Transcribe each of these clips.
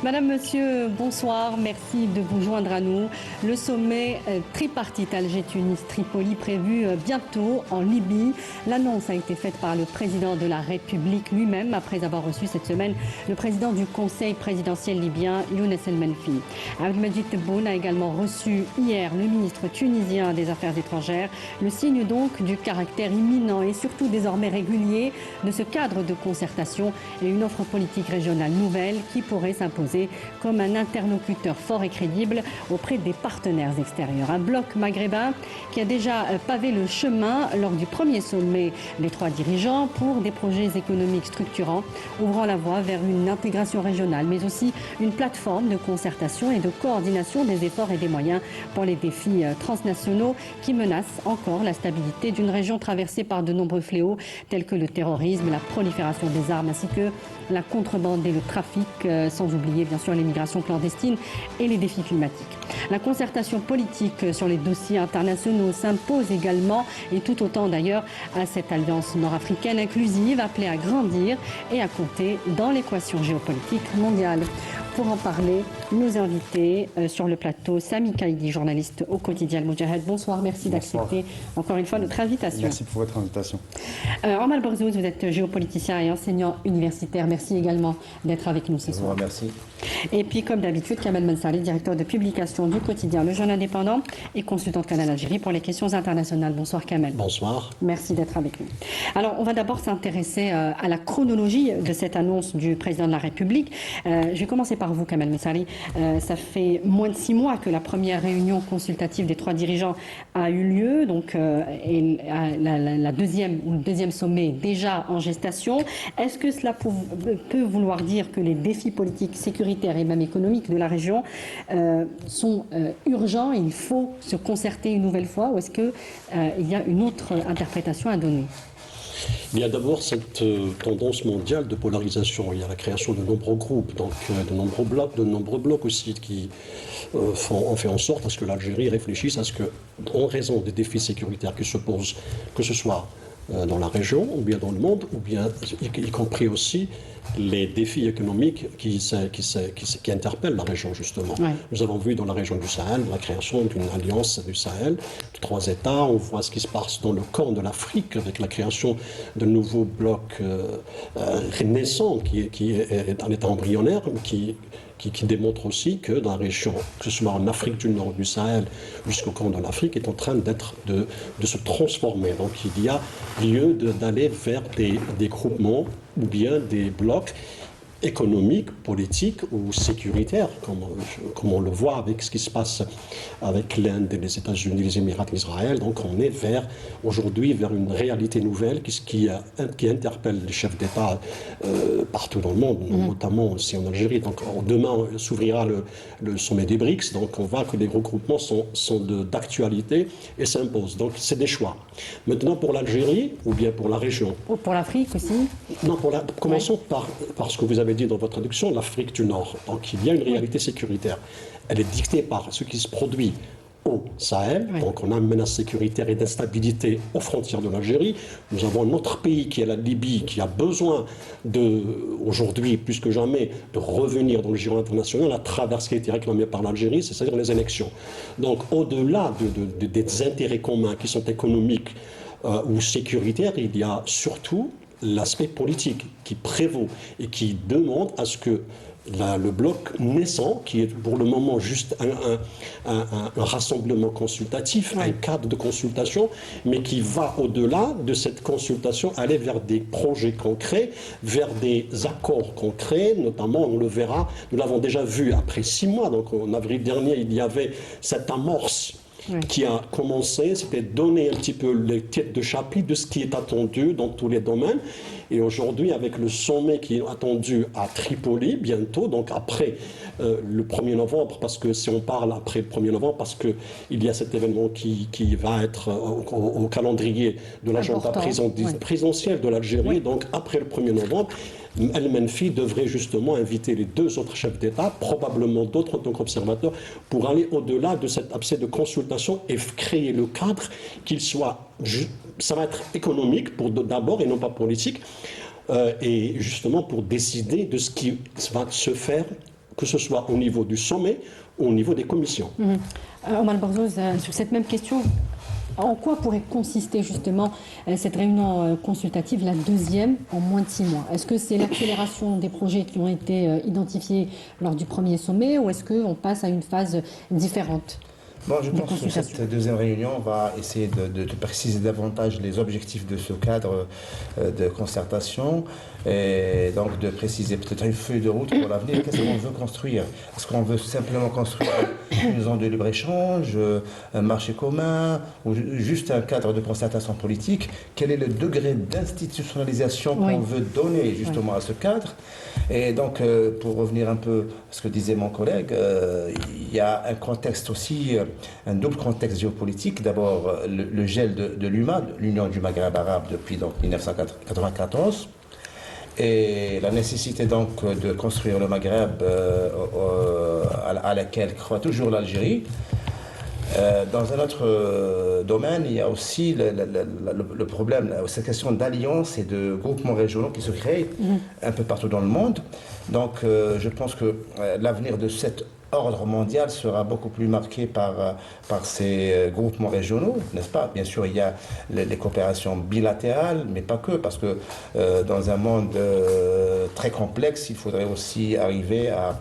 Madame, Monsieur, bonsoir. Merci de vous joindre à nous. Le sommet tripartite Alger-Tunis-Tripoli prévu bientôt en Libye. L'annonce a été faite par le président de la République lui-même après avoir reçu cette semaine le président du Conseil présidentiel libyen, Younes El Menfi. Abdelmadjid Tebboune a également reçu hier le ministre tunisien des Affaires étrangères. Le signe donc du caractère imminent et surtout désormais régulier de ce cadre de concertation et une offre politique régionale nouvelle qui pourrait s'imposer comme un interlocuteur fort et crédible auprès des partenaires extérieurs. Un bloc maghrébin qui a déjà pavé le chemin lors du premier sommet des trois dirigeants pour des projets économiques structurants, ouvrant la voie vers une intégration régionale, mais aussi une plateforme de concertation et de coordination des efforts et des moyens pour les défis transnationaux qui menacent encore la stabilité d'une région traversée par de nombreux fléaux tels que le terrorisme, la prolifération des armes ainsi que la contrebande et le trafic, sans oublier bien sûr l'immigration clandestine et les défis climatiques. La concertation politique sur les dossiers internationaux s'impose également, et tout autant d'ailleurs, à cette alliance nord-africaine inclusive appelée à grandir et à compter dans l'équation géopolitique mondiale. Pour en parler, nos invités sur le plateau, Sami Kaïdi, journaliste au quotidien Al-Moudjahid. Bonsoir, merci d'accepter encore une fois notre invitation. Merci pour votre invitation. Omar Borzouz, vous êtes géopoliticien et enseignant universitaire. Merci également d'être avec nous ce soir. Merci. Et puis, comme d'habitude, Kamel Mansari, directeur de publication du quotidien Le Jeune Indépendant et consultant de Canal Algérie pour les questions internationales. Bonsoir Kamel. Bonsoir. Merci d'être avec nous. Alors, on va d'abord s'intéresser à la chronologie de cette annonce du président de la République. Je vais commencer par vous, Kamel Mansari. Ça fait moins de 6 mois que la première réunion consultative des trois dirigeants a eu lieu. Donc, et la deuxième ou le deuxième sommet est déjà en gestation. Est-ce que cela peut vouloir dire que les défis politiques, sécuritaires et même économiques de la région sont urgents et il faut se concerter une nouvelle fois, ou est-ce qu'il y a une autre interprétation à donner? Il y a d'abord cette tendance mondiale de polarisation. Il y a la création de nombreux groupes, donc de nombreux blocs aussi qui ont fait en sorte à ce que l'Algérie réfléchisse à ce que, en raison des défis sécuritaires qui se posent, que ce soit dans la région ou bien dans le monde, ou bien y compris aussi les défis économiques qui interpellent la région, justement. Ouais. Nous avons vu dans la région du Sahel la création d'une alliance du Sahel, de 3 États. On voit ce qui se passe dans le corps de l'Afrique avec la création de nouveaux blocs naissants qui est un État embryonnaire, qui démontre aussi que dans la région, que ce soit en Afrique du Nord, du Sahel, jusqu'au corps de l'Afrique, est en train de se transformer. Donc il y a lieu d'aller vers des groupements ou bien des blocs économiques, politiques ou sécuritaires, comme on le voit avec ce qui se passe avec l'Inde, les États-Unis, les Émirats, Israël. Donc on est aujourd'hui vers une réalité nouvelle qui interpelle les chefs d'État partout dans le monde, notamment aussi en Algérie. Donc demain s'ouvrira le sommet des BRICS, donc on voit que les regroupements sont d'actualité et s'imposent. Donc c'est des choix. Maintenant pour l'Algérie ou bien pour la région. Pour l'Afrique aussi. Non, commençons par ce que vous avez dit dans votre traduction, l'Afrique du Nord. Donc il y a une réalité sécuritaire. Elle est dictée par ce qui se produit au Sahel. Oui. Donc on a une menace sécuritaire et d'instabilité aux frontières de l'Algérie. Nous avons un autre pays qui est la Libye, qui a besoin aujourd'hui plus que jamais, de revenir dans le giron international à travers ce qui a été réclamé par l'Algérie, c'est-à-dire les élections. Donc au-delà des intérêts communs qui sont économiques ou sécuritaires, il y a surtout l'aspect politique qui prévaut et qui demande à ce que le bloc naissant, qui est pour le moment juste un rassemblement consultatif, un cadre de consultation, mais qui va au-delà de cette consultation, aller vers des projets concrets, vers des accords concrets, notamment on le verra, nous l'avons déjà vu après 6 mois, donc en avril dernier il y avait cette amorce qui a commencé, c'était donner un petit peu les têtes de chapitre de ce qui est attendu dans tous les domaines. Et aujourd'hui, avec le sommet qui est attendu à Tripoli bientôt, donc après le 1er novembre, parce que si on parle après le 1er novembre, parce qu'il y a cet événement qui va être au calendrier de l'agenda présidentiel de l'Algérie, donc après le 1er novembre, El Menfi devrait justement inviter les 2 autres chefs d'État, probablement d'autres observateurs, pour aller au-delà de cet abcès de consultation et créer le cadre qu'il soit, ça va être économique d'abord et non pas politique, et justement pour décider de ce qui va se faire que ce soit au niveau du sommet ou au niveau des commissions. Omar Barzouz, sur cette même question, en quoi pourrait consister justement cette réunion consultative, la deuxième, en moins de 6 mois? Est-ce que c'est l'accélération des projets qui ont été identifiés lors du premier sommet ou est-ce qu'on passe à une phase différente? Bon, je pense que cette deuxième réunion va essayer de préciser davantage les objectifs de ce cadre de concertation et donc de préciser peut-être une feuille de route pour l'avenir. Qu'est-ce qu'on veut construire? Est-ce qu'on veut simplement construire une zone de libre-échange, un marché commun ou juste un cadre de concertation politique? Quel est le degré d'institutionnalisation qu'on veut donner justement à ce cadre? Et donc, pour revenir un peu à ce que disait mon collègue, il y a un contexte aussi, un double contexte géopolitique. D'abord, le gel de l'UMA, l'Union du Maghreb arabe, depuis donc 1994. Et la nécessité donc de construire le Maghreb à laquelle croit toujours l'Algérie. Dans un autre domaine, il y a aussi le problème, cette question d'alliance et de groupements régionaux qui se créent un peu partout dans le monde. Donc je pense que l'avenir de cet ordre mondial sera beaucoup plus marqué par ces groupements régionaux, n'est-ce pas? Bien sûr, il y a les coopérations bilatérales, mais pas que, parce que dans un monde très complexe, il faudrait aussi arriver à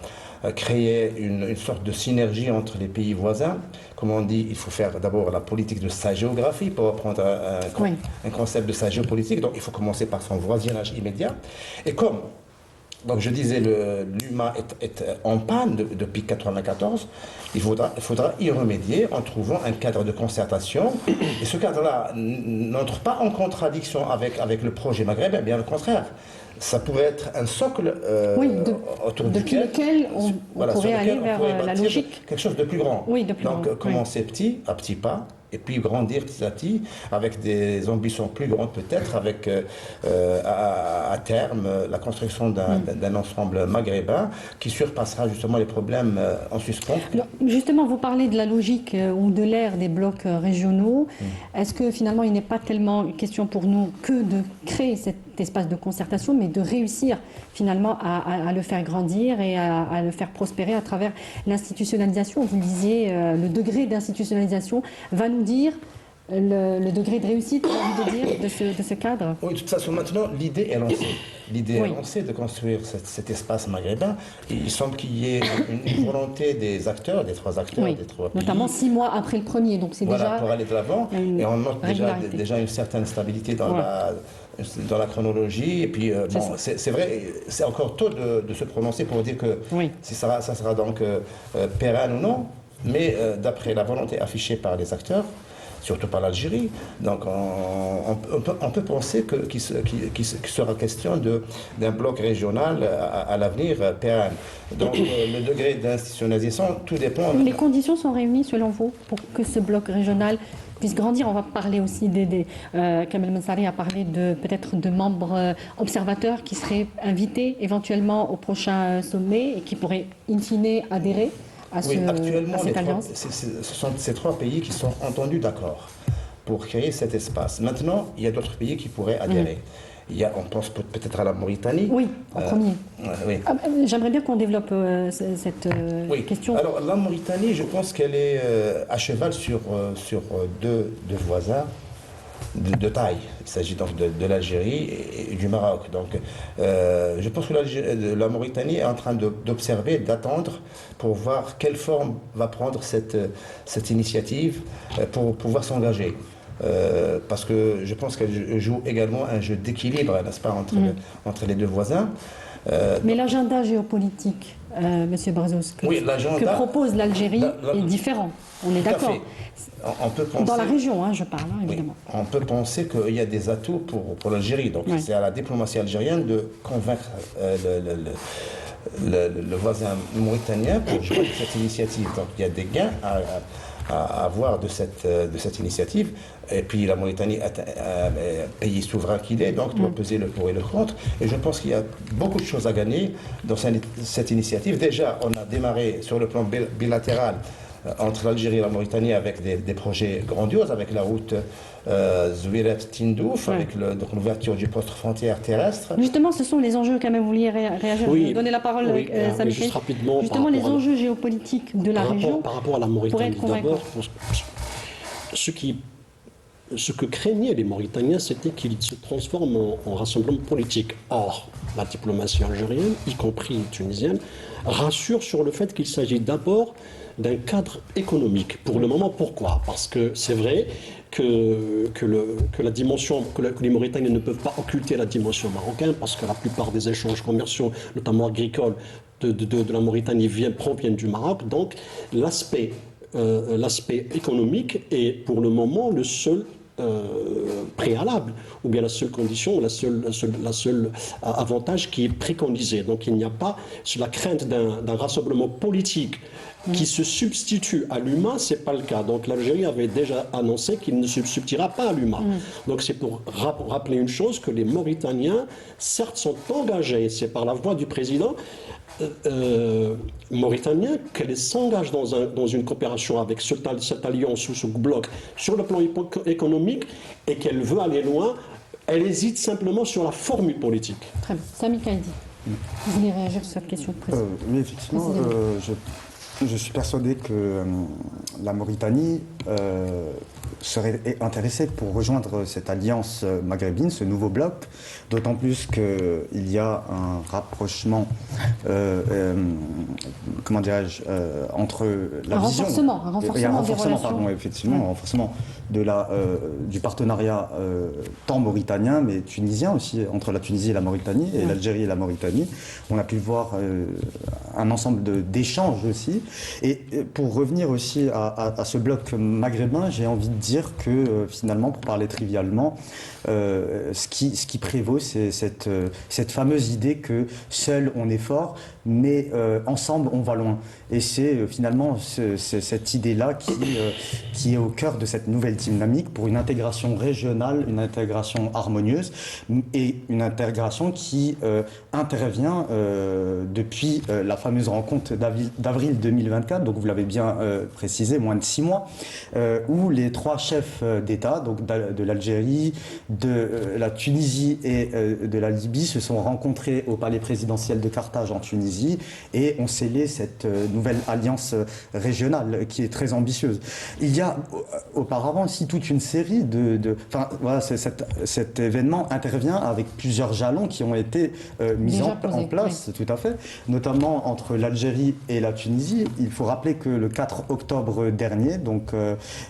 créer une sorte de synergie entre les pays voisins. Comme on dit, il faut faire d'abord la politique de sa géographie pour reprendre un concept de sa géopolitique. Donc il faut commencer par son voisinage immédiat. Et comme donc je disais, l'UMA est en panne depuis 1994. Il faudra y remédier en trouvant un cadre de concertation. Et ce cadre-là n'entre pas en contradiction avec le projet maghrébin, bien au contraire. Ça pourrait être un socle autour lequel on pourrait aller vers la logique. Quelque chose de plus grand. Oui, de plus Donc grand. commencer petit, à petits pas, et puis grandir petit à petit, avec des ambitions plus grandes peut-être, avec à terme la construction d'un ensemble maghrébin qui surpassera justement les problèmes en suspens. Alors, justement, vous parlez de la logique ou de l'ère des blocs régionaux. Est-ce que finalement il n'est pas tellement question pour nous que de créer cet espace de concertation, mais de réussir finalement à le faire grandir et à le faire prospérer à travers l'institutionnalisation? Vous le disiez, le degré d'institutionnalisation va nous dire le degré de réussite, j'ai envie de dire, de ce cadre. Oui, de toute façon, maintenant, l'idée est lancée. L'idée est lancée de construire cet espace maghrébin. Il semble qu'il y ait une volonté des acteurs, des trois acteurs, des trois pays. Notamment 6 mois après le premier, donc c'est déjà... pour aller de l'avant. Et on note déjà une certaine stabilité dans la chronologie. Et puis, c'est vrai, c'est encore tôt de se prononcer pour dire que si ça sera donc pérenne ou non. Mais d'après la volonté affichée par les acteurs, surtout par l'Algérie, donc on peut penser qu'il sera question d'un bloc régional à l'avenir pérenne. Donc le degré d'institutionnalisation, tout dépend... Les conditions sont réunies selon vous pour que ce bloc régional puisse grandir. On va parler aussi Kamel Mensari a parlé peut-être de membres observateurs qui seraient invités éventuellement au prochain sommet et qui pourraient in fine adhérer à cette alliance. Ce sont ces trois pays qui sont entendus d'accord pour créer cet espace. Maintenant, il y a d'autres pays qui pourraient adhérer. On pense peut-être à la Mauritanie. Oui, en premier. J'aimerais bien qu'on développe cette question. Alors, la Mauritanie, je pense qu'elle est à cheval sur deux voisins de taille. Il s'agit donc de l'Algérie et du Maroc. Donc, je pense que la Mauritanie est en train d'observer, d'attendre pour voir quelle forme va prendre cette initiative pour pouvoir s'engager. Parce que je pense qu'elle joue également un jeu d'équilibre, n'est-ce pas, entre les deux voisins. Mais l'agenda géopolitique, Monsieur Barzouz, que propose l'Algérie est différent. On est d'accord. On peut penser, dans la région, je parle, évidemment. On peut penser qu'il y a des atouts pour l'Algérie. Donc c'est à la diplomatie algérienne de convaincre le voisin mauritanien pour jouer cette initiative. Donc il y a des gains à avoir de cette initiative. Et puis la Mauritanie est un pays souverain qu'il est, donc doit peser le pour et le contre. Et je pense qu'il y a beaucoup de choses à gagner dans cette initiative. Déjà, on a démarré sur le plan bilatéral entre l'Algérie et la Mauritanie avec des projets grandioses, avec la route Zouirat-Tindouf, avec donc l'ouverture du poste frontière terrestre. Justement, ce sont les enjeux, quand même, vous vouliez réagir. Oui, Je vais donner la parole à Sami juste rapidement. Justement, les enjeux géopolitiques de la région. Par rapport à la Mauritanie, d'abord, ce que craignaient les Mauritaniens, c'était qu'ils se transforment en rassemblement politique. Or, la diplomatie algérienne, y compris tunisienne, rassure sur le fait qu'il s'agit d'abord d'un cadre économique. Pour le moment, pourquoi? Parce que c'est vrai que la dimension, que les Mauritaniens ne peuvent pas occulter la dimension marocaine, parce que la plupart des échanges commerciaux, notamment agricoles, de la Mauritanie proviennent du Maroc. Donc, l'aspect économique est pour le moment le seul préalable, ou bien la seule condition, la seule avantage qui est préconisé. Donc il n'y a pas la crainte d'un rassemblement politique qui se substitue à l'UMA, c'est pas le cas. Donc l'Algérie avait déjà annoncé qu'il ne se substituera pas à l'UMA. Donc c'est pour rappeler une chose, que les Mauritaniens, certes, sont engagés, c'est par la voix du président mauritanien, qu'elle s'engage dans une coopération avec cette alliance ou ce bloc sur le plan économique, et qu'elle veut aller loin. Elle hésite simplement sur la formule politique. Très bien. Sami Kaidi, vous voulez réagir sur cette question précise? Oui, effectivement, je suis persuadé que la Mauritanie serait intéressée pour rejoindre cette alliance maghrébine, ce nouveau bloc, d'autant plus qu'il y a un rapprochement, comment dirais-je, entre la vision... Un renforcement des relations. Pardon, effectivement, un renforcement du partenariat tant mauritanien, mais tunisien aussi, entre la Tunisie et la Mauritanie, et l'Algérie et la Mauritanie. On a pu voir un ensemble d'échanges aussi. Et pour revenir aussi à ce bloc maghrébin, j'ai envie de dire que finalement, pour parler trivialement, ce qui prévaut, c'est cette fameuse idée que seul on est fort, mais ensemble on va loin. Et c'est finalement cette idée-là qui est au cœur de cette nouvelle dynamique pour une intégration régionale, une intégration harmonieuse et une intégration qui intervient depuis la fameuse rencontre d'avril 2024, donc vous l'avez bien précisé, moins de 6 mois, où les 3 chefs d'État, donc de l'Algérie, de la Tunisie et de la Libye, se sont rencontrés au palais présidentiel de Carthage en Tunisie et ont scellé cette nouvelle alliance régionale qui est très ambitieuse. Il y a auparavant aussi toute une série voilà, cet événement intervient avec plusieurs jalons qui ont été mis en place, oui. Tout à fait, notamment entre l'Algérie et la Tunisie. Il faut rappeler que le 4 octobre dernier, donc,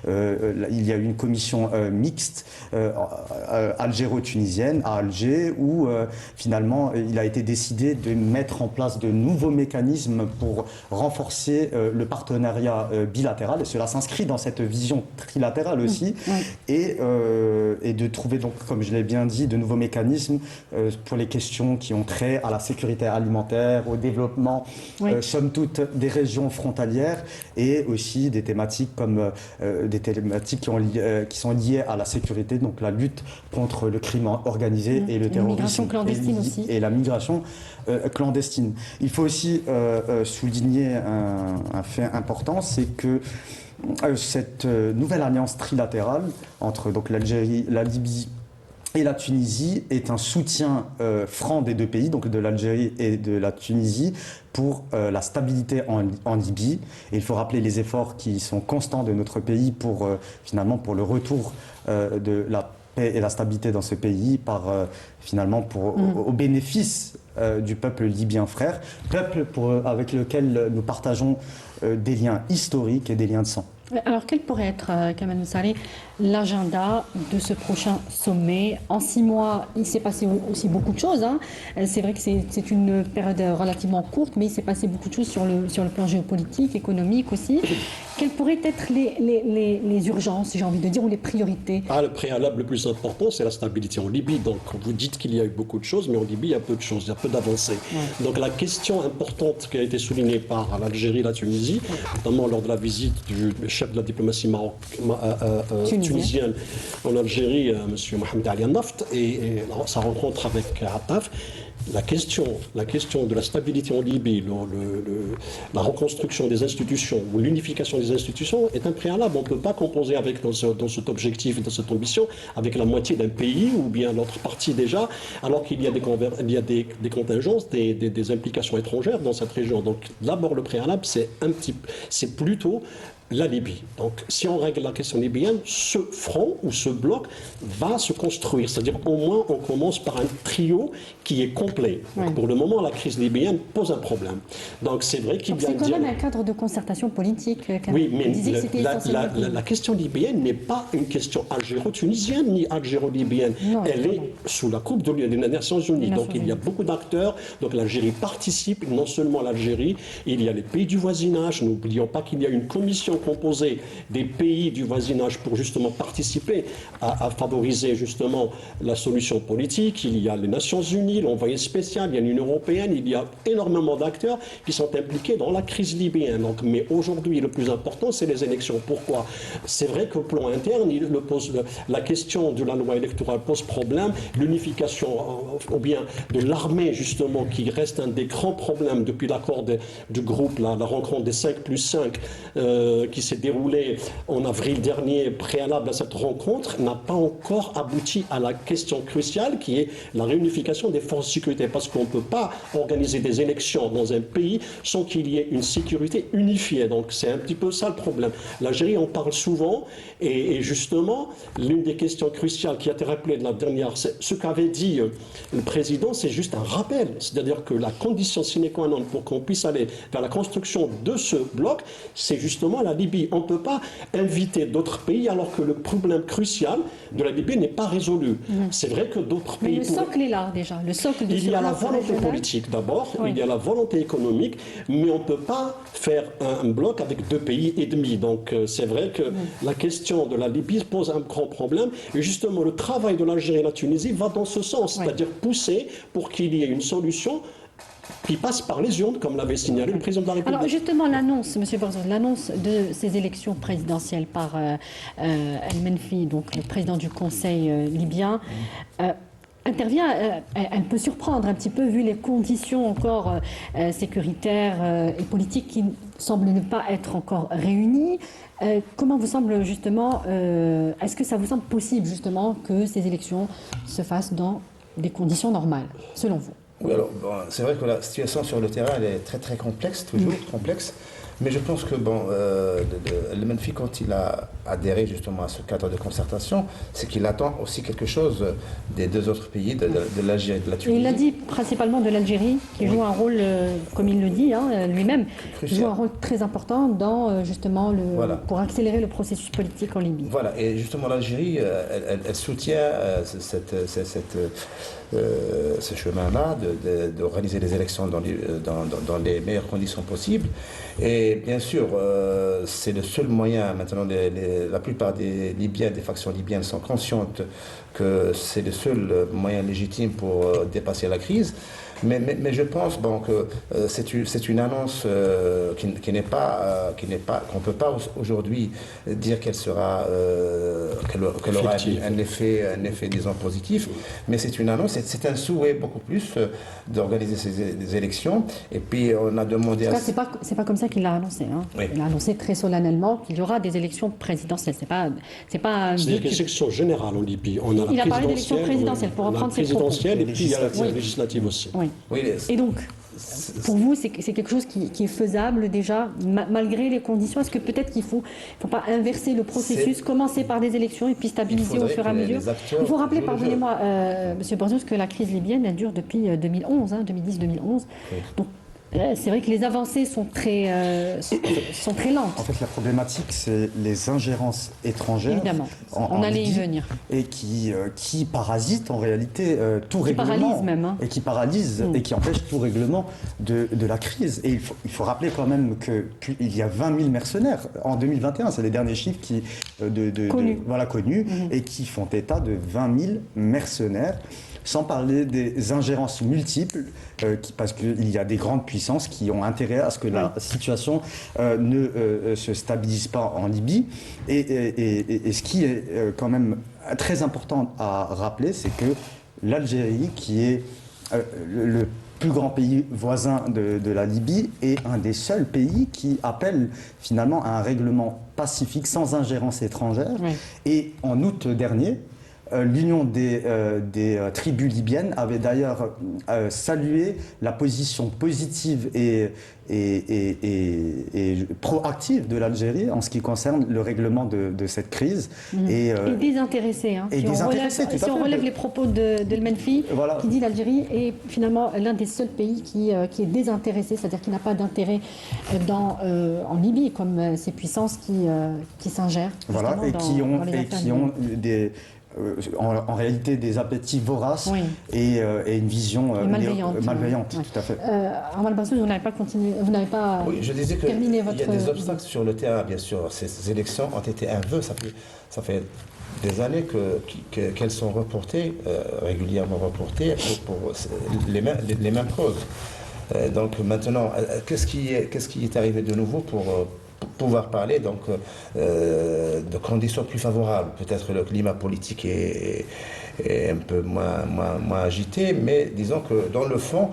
il y a eu une commission mixte algéro-tunisienne à Alger où finalement il a été décidé de mettre en place de nouveaux mécanismes pour renforcer le partenariat bilatéral, et cela s'inscrit dans cette vision trilatérale aussi, et de trouver donc, comme je l'ai bien dit, de nouveaux mécanismes pour les questions qui ont trait à la sécurité alimentaire, au développement, somme toute, des régions frontalières, et aussi des thématiques comme des thématiques qui sont liées à la sécurité, donc la lutte contre le crime organisé et le terrorisme. Migration clandestine aussi. Et la migration clandestine. Il faut aussi souligner un fait important, c'est que cette nouvelle alliance trilatérale entre donc l'Algérie, la Libye et la Tunisie est un soutien franc des deux pays, donc de l'Algérie et de la Tunisie, pour la stabilité en Libye. Et il faut rappeler les efforts qui sont constants de notre pays pour finalement pour le retour de la paix et la stabilité dans ce pays, au bénéfice du peuple libyen frère, peuple avec lequel nous partageons des liens historiques et des liens de sang. Alors, quel pourrait être, Kamal Moussari, l'agenda de ce prochain sommet? En 6 mois, il s'est passé aussi beaucoup de choses. C'est vrai que c'est une période relativement courte, mais il s'est passé beaucoup de choses sur le plan géopolitique, économique aussi. Quelles pourraient être les urgences, j'ai envie de dire, ou les priorités? Le préalable le plus important, c'est la stabilité en Libye. Donc, vous dites qu'il y a eu beaucoup de choses, mais en Libye, il y a peu de choses, il y a peu d'avancées. Donc, la question importante qui a été soulignée par l'Algérie et la Tunisie, notamment lors de la visite du chef de la diplomatie tunisienne en Algérie, M. Mohamed Ali Naft, et sa rencontre avec Attaf, la question de la stabilité en Libye, la reconstruction des institutions ou l'unification des institutions est un préalable. On ne peut pas composer dans cet objectif, dans cette ambition, avec la moitié d'un pays ou bien l'autre partie déjà, alors qu'il y a des contingences, des implications étrangères dans cette région. Donc d'abord le préalable, c'est plutôt la Libye. Donc, si on règle la question libyenne, ce front ou ce bloc va se construire. C'est-à-dire, au moins, on commence par un trio qui est complet. Donc, pour le moment, la crise libyenne pose un problème. Donc, c'est vrai qu'il y a... C'est quand même un cadre de concertation politique. Oui, mais la question libyenne n'est pas une question algéro-tunisienne ni algéro-libyenne. Elle est sous la coupe des Nations Unies. Donc, il y a beaucoup d'acteurs. Donc, l'Algérie participe, non seulement l'Algérie, il y a les pays du voisinage. N'oublions pas qu'il y a une commission composée des pays du voisinage pour justement participer à favoriser justement la solution politique. Il y a les Nations Unies, l'envoyé spécial, il y a l'Union européenne, il y a énormément d'acteurs qui sont impliqués dans la crise libyenne. Donc, mais aujourd'hui, le plus important, c'est les élections. Pourquoi? C'est vrai qu'au plan interne, la question de la loi électorale pose problème, l'unification ou bien de l'armée justement, qui reste un des grands problèmes depuis l'accord du groupe, la rencontre des 5+5, qui s'est déroulée en avril dernier, préalable à cette rencontre, n'a pas encore abouti à la question cruciale qui est la réunification des forces de sécurité. Parce qu'on ne peut pas organiser des élections dans un pays sans qu'il y ait une sécurité unifiée. Donc c'est un petit peu ça le problème. L'Algérie en parle souvent et justement, l'une des questions cruciales qui a été rappelée de la dernière, ce qu'avait dit le président, c'est juste un rappel. C'est-à-dire que la condition sine qua non pour qu'on puisse aller vers la construction de ce bloc, c'est justement la Libye. On ne peut pas inviter d'autres pays alors que le problème crucial de la Libye n'est pas résolu. C'est vrai que d'autres pays... Mais le socle est là déjà. Le socle de il y a la volonté politique d'abord, il y a la volonté économique, mais on ne peut pas faire un bloc avec 2 pays et demi. Donc c'est vrai que la question de la Libye pose un grand problème. Et justement, le travail de l'Algérie et la Tunisie va dans ce sens, c'est-à-dire pousser pour qu'il y ait une solution qui passe par les urnes, comme l'avait signalé le président de la République. Alors justement, l'annonce, M. Borzos, l'annonce de ces élections présidentielles par El Menfi, donc le président du Conseil libyen, intervient, elle peut surprendre un petit peu vu les conditions encore sécuritaires et politiques qui semblent ne pas être encore réunies. Comment vous semble justement, est-ce que ça vous semble possible justement que ces élections se fassent dans des conditions normales, selon vous? Oui, alors, c'est vrai que la situation sur le terrain elle est très très complexe, toujours complexe. Mais je pense que El Menfi, quand il a adhéré justement à ce cadre de concertation, c'est qu'il attend aussi quelque chose des 2 autres pays, de l'Algérie et de la Tunisie. Et il a dit principalement de l'Algérie, qui joue un rôle, comme il le dit lui-même, qui joue un rôle très important dans justement pour accélérer le processus politique en Libye. Voilà, et justement l'Algérie, elle soutient ce chemin-là d'organiser les élections dans les meilleures conditions possibles. Et bien sûr, c'est le seul moyen. Maintenant, la plupart des Libyens, des factions libyennes sont conscientes que c'est le seul moyen légitime pour dépasser la crise. Mais je pense que c'est une annonce qu'on ne peut pas aujourd'hui dire qu'elle sera qu'elle aura un effet disons positif, mais c'est une annonce, c'est un souhait beaucoup plus d'organiser ces élections. Et puis on a demandé. En tout cas, c'est pas comme ça qu'il l'a annoncé. Oui. Il a annoncé très solennellement qu'il y aura des élections présidentielles. C'est pas. C'est-à-dire des élections générales en Libye. Il a parlé d'élections présidentielles pour reprendre ses propos. Présidentielle et puis il y a la législative aussi. Oui. Et donc, pour vous, c'est quelque chose qui est faisable déjà, malgré les conditions. Est-ce que peut-être qu'il ne faut pas inverser le processus, commencer par des élections et puis stabiliser au fur et à mesure? Il faut rappeler, pardonnez-moi, M. Borzos, que la crise libyenne, elle dure depuis 2011, 2010-2011. Oui. Donc, c'est vrai que les avancées sont très lentes. En fait, la problématique, c'est les ingérences étrangères. Évidemment, on allait y venir. Et qui parasitent en réalité tout règlement. Qui paralysent même. Et qui paralysent et qui empêchent tout règlement de la crise. Et il faut rappeler quand même qu'il y a 20 000 mercenaires en 2021. C'est les derniers chiffres connus et qui font état de 20 000 mercenaires. Sans parler des ingérences multiples, parce qu'il y a des grandes puissances qui ont intérêt à ce que la situation ne se stabilise pas en Libye. Et ce qui est quand même très important à rappeler, c'est que l'Algérie, qui est le plus grand pays voisin de la Libye est un des seuls pays qui appelle finalement à un règlement pacifique sans ingérence étrangère. Oui. Et en août dernier, l'Union des tribus libyennes avait d'ailleurs salué la position positive et proactive de l'Algérie en ce qui concerne le règlement de cette crise. Et désintéressé. Hein. Et désintéressé, tout à fait. Si on relève les propos d'El Menfi, Voilà. qui dit l'Algérie est finalement l'un des seuls pays qui est désintéressé, c'est-à-dire qui n'a pas d'intérêt en Libye, comme ces puissances qui s'ingèrent. Voilà, et qui ont en réalité des appétits voraces oui. et une vision malveillante, tout à fait. Amal Bassoul, vous n'avez pas continué, vous n'avez pas oui, je disais terminé votre... Il y a des obstacles sur le terrain, bien sûr. Ces élections ont été un vœu, ça fait des années qu'elles sont reportées, régulièrement reportées, pour les mêmes causes. Donc maintenant, qu'est-ce qui est arrivé de nouveau pour pouvoir parler donc de conditions plus favorables? Peut-être le climat politique est un peu moins agité, mais disons que dans le fond,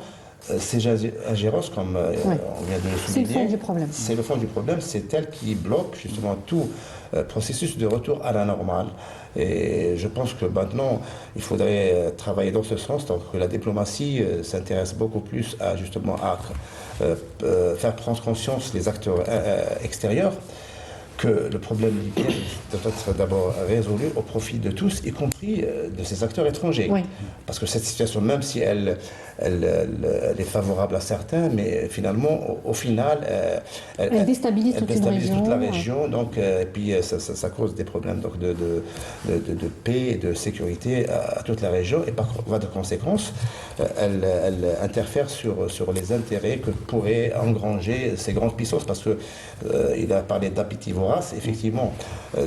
ces ingérences, comme on vient de le souligner, c'est le fond du problème. C'est le fond du problème, c'est elle qui bloque justement tout processus de retour à la normale. Et je pense que maintenant, il faudrait travailler dans ce sens, donc que la diplomatie s'intéresse beaucoup plus à justement faire prendre conscience des acteurs extérieurs que le problème libyen doit être d'abord résolu au profit de tous, y compris de ces acteurs étrangers. Oui. Parce que cette situation, même si elle est favorable à certains, mais finalement, au final, elle déstabilise toute la région. Donc, et puis ça cause des problèmes donc, de paix et de sécurité à toute la région. Et par voie de conséquence, elle interfère sur les intérêts que pourraient engranger ces grandes puissances. Parce qu'il a parlé d'appétit vorace. Effectivement,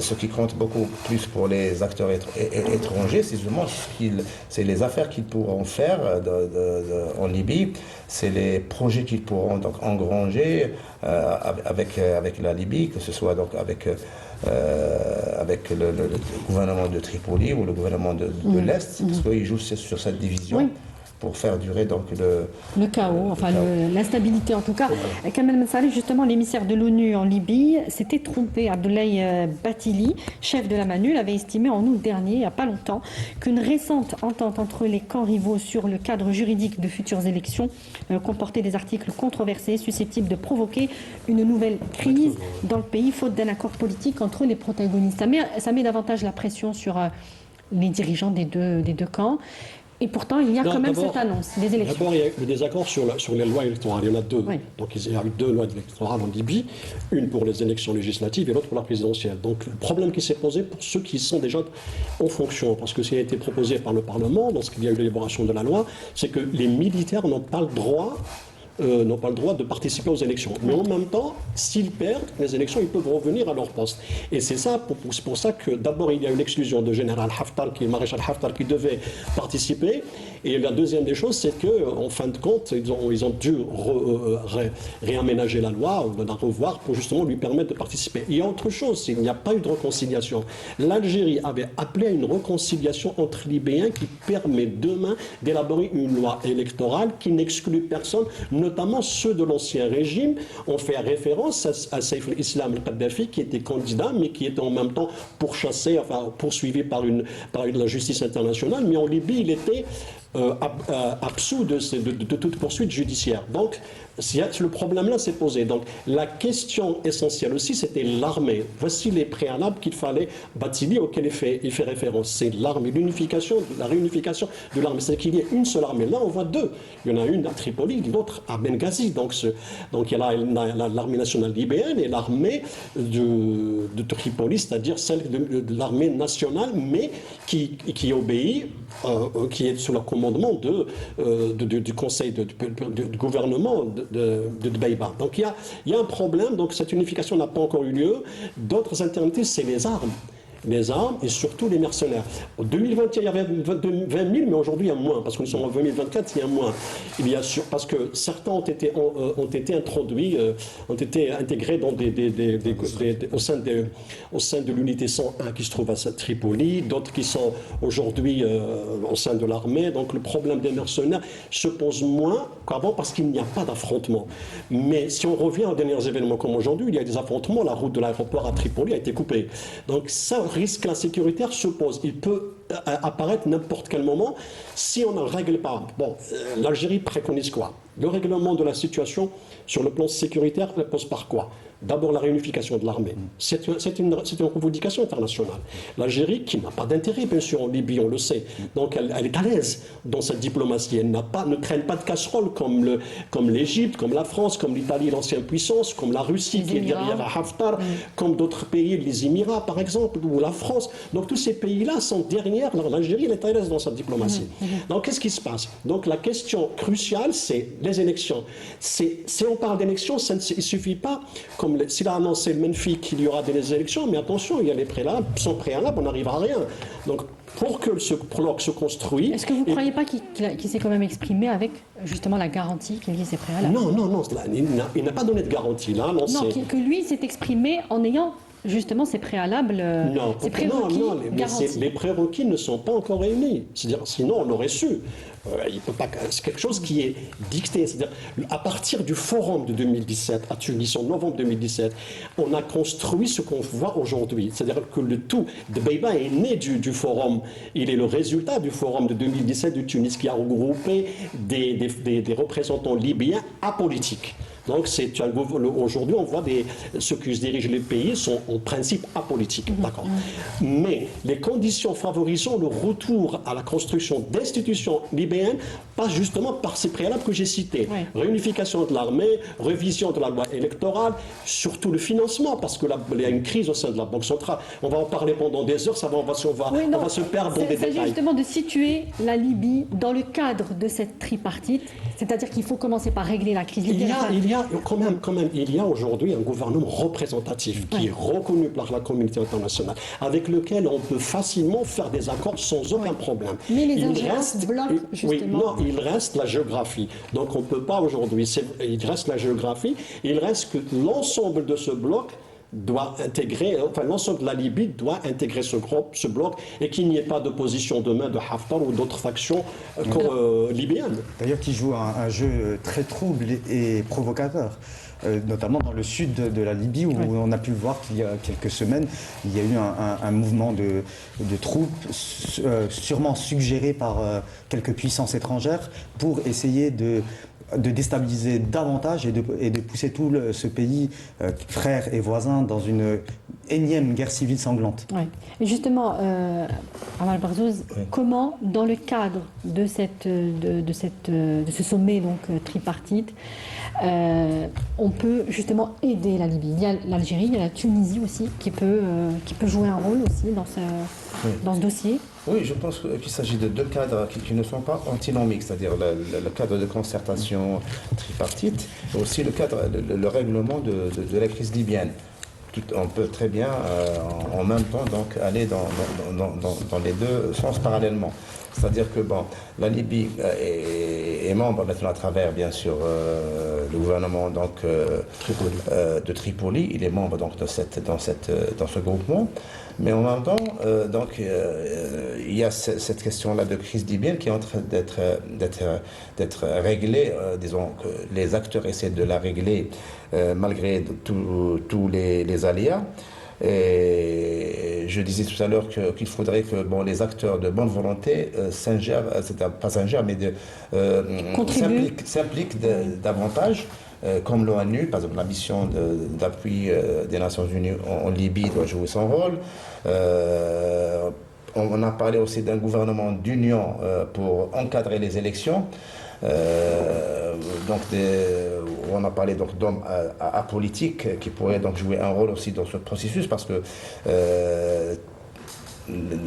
ce qui compte beaucoup plus pour les acteurs étrangers, c'est les affaires qu'ils pourront faire en Libye, c'est les projets qu'ils pourront donc engranger avec la Libye, que ce soit donc avec le gouvernement de Tripoli ou le gouvernement de l'Est, parce qu'ils jouent sur cette division. Oui. Pour faire durer donc le chaos, enfin l'instabilité en tout cas. Kamel Mensari, justement, l'émissaire de l'ONU en Libye, s'était trompé. Abdoulaye Batili, chef de la MANUL, avait estimé en août dernier, il n'y a pas longtemps, qu'une récente entente entre les camps rivaux sur le cadre juridique de futures élections comportait des articles controversés susceptibles de provoquer une nouvelle crise dans le pays, faute d'un accord politique entre les protagonistes. Ça met davantage la pression sur les dirigeants des deux camps. Et pourtant, il y a quand même cette annonce des élections. D'abord, il y a eu des accords sur les lois électorales. Il y en a deux. Oui. Donc, il y a eu 2 lois électorales en Libye, une pour les élections législatives et l'autre pour la présidentielle. Donc, le problème qui s'est posé pour ceux qui sont déjà en fonction, parce que ce qui a été proposé par le Parlement, lorsqu'il y a eu l'élaboration de la loi, c'est que les militaires n'ont pas le droit de participer aux élections. Mais en même temps, s'ils perdent les élections, ils peuvent revenir à leur poste. Et c'est pour ça que d'abord, il y a eu l'exclusion de général Haftar, maréchal Haftar, qui devait participer. Et la deuxième des choses, c'est qu'en fin de compte, ils ont dû réaménager la loi, ou la revoir, pour justement lui permettre de participer. Il y a autre chose, il n'y a pas eu de réconciliation. L'Algérie avait appelé à une réconciliation entre Libyens qui permet demain d'élaborer une loi électorale qui n'exclut personne, notamment ceux de l'ancien régime. On fait référence à Saif al-Islam al-Kadhafi, qui était candidat, mais qui était en même temps poursuivi par la justice internationale. Mais en Libye, il était absous de toute poursuite judiciaire. Donc, le problème-là s'est posé. Donc, la question essentielle aussi, c'était l'armée. Voici les préalables qu'il fallait Batili, auquel il fait référence. C'est l'armée, la réunification de l'armée. C'est qu'il y ait une seule armée. Là, on voit 2. Il y en a une à Tripoli, l'autre à Benghazi. Donc, il y a l'armée nationale libyenne et l'armée de Tripoli, c'est-à-dire celle de l'armée nationale, mais qui obéit, qui est sous le commandement du conseil du gouvernement de Dbeïba. Donc il y a un problème, donc cette unification n'a pas encore eu lieu. D'autres alternatives, c'est les armes. les armes et surtout les mercenaires. En 2021, il y avait 20 000, mais aujourd'hui, il y a moins, parce que nous sommes en 2024, il y a moins. Parce que certains ont été introduits, ont été intégrés dans au sein de l'unité 101 qui se trouve à Tripoli, d'autres qui sont aujourd'hui au sein de l'armée. Donc le problème des mercenaires se pose moins qu'avant parce qu'il n'y a pas d'affrontement. Mais si on revient aux derniers événements comme aujourd'hui, il y a des affrontements, la route de l'aéroport à Tripoli a été coupée. Donc ça, risque insécuritaire se pose. Il peut apparaître n'importe quel moment si on ne règle pas. Bon, l'Algérie préconise quoi? Le règlement de la situation sur le plan sécuritaire repose par quoi? D'abord, la réunification de l'armée. C'est une revendication internationale. L'Algérie, qui n'a pas d'intérêt, bien sûr, en Libye, on le sait. Donc, elle est à l'aise dans cette diplomatie. Elle ne traîne pas de casserole comme l'Égypte, comme la France, comme l'Italie, l'ancienne puissance, comme la Russie, qui est derrière Haftar, comme d'autres pays, les Émirats, par exemple, ou la France. Donc, tous ces pays-là sont derrière. L'Algérie, elle est à l'aise dans cette diplomatie. Donc, qu'est-ce qui se passe? Donc, la question cruciale, c'est les élections. Si on parle d'élections, il ne suffit pas, comme s'il a annoncé le Menfi qu'il y aura des élections, mais attention, il y a les préalables, sans préalable, on n'arrivera à rien. Donc, pour que ce bloc se construise... Est-ce que vous ne croyez pas qu'il s'est quand même exprimé avec justement la garantie qu'il y ait ces préalables? Non, il n'a pas donné de garantie. Là, que lui s'est exprimé en ayant justement ces préalables, ces prérequis garantis. Les prérequis ne sont pas encore réunis. C'est-à-dire, sinon, on aurait su. C'est quelque chose qui est dicté. C'est-à-dire, à partir du forum de 2017, à Tunis, en novembre 2017, on a construit ce qu'on voit aujourd'hui. C'est-à-dire que le tout de Beïba est né du forum. Il est le résultat du forum de 2017 de Tunis qui a regroupé des représentants libyens apolitiques. Donc, aujourd'hui, on voit ceux qui dirigent les pays sont en principe apolitiques. D'accord. Mais les conditions favorisant le retour à la construction d'institutions libyennes passent justement par ces préalables que j'ai cités. Oui. Réunification de l'armée, révision de la loi électorale, surtout le financement, parce qu'il y a une crise au sein de la Banque centrale. On va en parler pendant des heures, on va se perdre dans des détails. C'est justement de situer la Libye dans le cadre de cette tripartite, c'est-à-dire qu'il faut commencer par régler la crise libyenne. Il y a aujourd'hui un gouvernement représentatif qui est reconnu par la communauté internationale, avec lequel on peut facilement faire des accords sans aucun problème. Mais les ingérences bloquent justement. Oui, il reste la géographie. Donc on ne peut pas aujourd'hui, il reste la géographie, il reste que l'ensemble de ce bloc doit intégrer, enfin l'ensemble de la Libye doit intégrer ce bloc et qu'il n'y ait pas d'opposition demain de Haftar ou d'autres factions libyennes. D'ailleurs qui joue un jeu très trouble et provocateur. Notamment dans le sud de la Libye où on a pu voir qu'il y a quelques semaines, il y a eu un mouvement de troupes sûrement suggéré par quelques puissances étrangères pour essayer de déstabiliser davantage et de pousser tout ce pays, frère et voisin, dans une énième guerre civile sanglante. Oui. Et justement, Amal Barzouz, comment, dans le cadre de ce sommet donc, tripartite, on peut justement aider la Libye? Il y a l'Algérie, il y a la Tunisie aussi qui peut jouer un rôle aussi dans ce dossier. Oui, je pense qu'il s'agit de deux cadres qui ne sont pas antinomiques, c'est-à-dire le cadre de concertation tripartite et aussi le règlement de la crise libyenne. On peut très bien en même temps donc aller dans les deux sens parallèlement. C'est-à-dire que la Libye est membre maintenant à travers bien sûr le gouvernement donc de Tripoli. Il est membre donc dans ce groupement. Mais en même temps, il y a cette question-là de crise libyenne qui est en train d'être réglée. Disons que les acteurs essaient de la régler malgré tous les aléas. Et je disais tout à l'heure qu'il faudrait que les acteurs de bonne volonté s'impliquent davantage. Comme l'ONU, par exemple la mission d'appui des Nations Unies en Libye doit jouer son rôle. On a parlé aussi d'un gouvernement d'union pour encadrer les élections. On a parlé donc d'hommes apolitiques qui pourraient donc jouer un rôle aussi dans ce processus parce que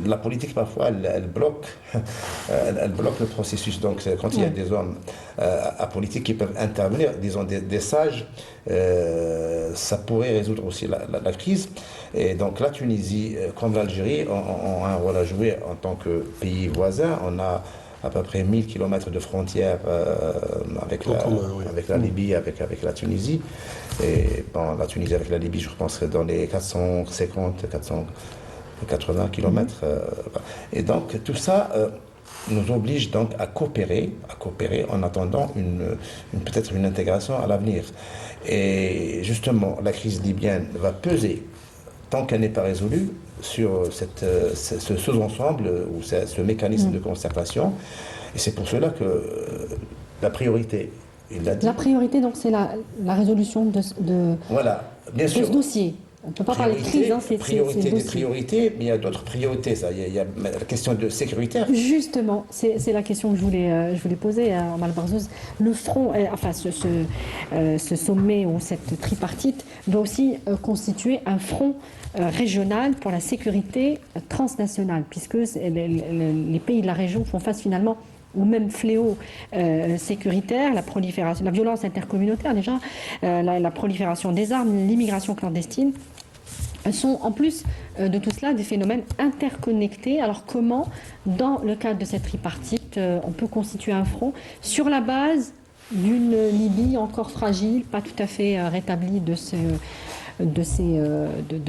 la politique, parfois, elle bloque, elle bloque le processus. Donc, quand il y a des hommes apolitiques qui peuvent intervenir, disons des sages, ça pourrait résoudre aussi la crise. Et donc, la Tunisie, comme l'Algérie, ont un rôle à jouer en tant que pays voisin. On a à peu près 1000 km de frontières avec la Libye, avec la Tunisie. Et bon, la Tunisie avec la Libye, je pense que dans les 480 km. Et donc, tout ça nous oblige donc à coopérer en attendant peut-être une intégration à l'avenir. Et justement, la crise libyenne va peser, tant qu'elle n'est pas résolue, sur ce sous-ensemble ou ce mécanisme de concertation. Et c'est pour cela que la priorité, il l'a dit. La priorité, donc, c'est la résolution de Voilà, bien sûr. ce dossier. On ne peut pas parler de crise, hein, c'est priorité des priorités, mais il y a d'autres priorités. Il y a la question de sécuritaire. Justement, c'est la question que je voulais poser à Omar Barzouz. Le front, enfin ce sommet ou cette tripartite doit aussi constituer un front régional pour la sécurité transnationale, puisque les pays de la région font face finalement au même fléau sécuritaire, la prolifération, la violence intercommunautaire déjà, la prolifération des armes, l'immigration clandestine, sont en plus de tout cela des phénomènes interconnectés. Alors comment, dans le cadre de cette tripartite, on peut constituer un front sur la base d'une Libye encore fragile, pas tout à fait rétablie de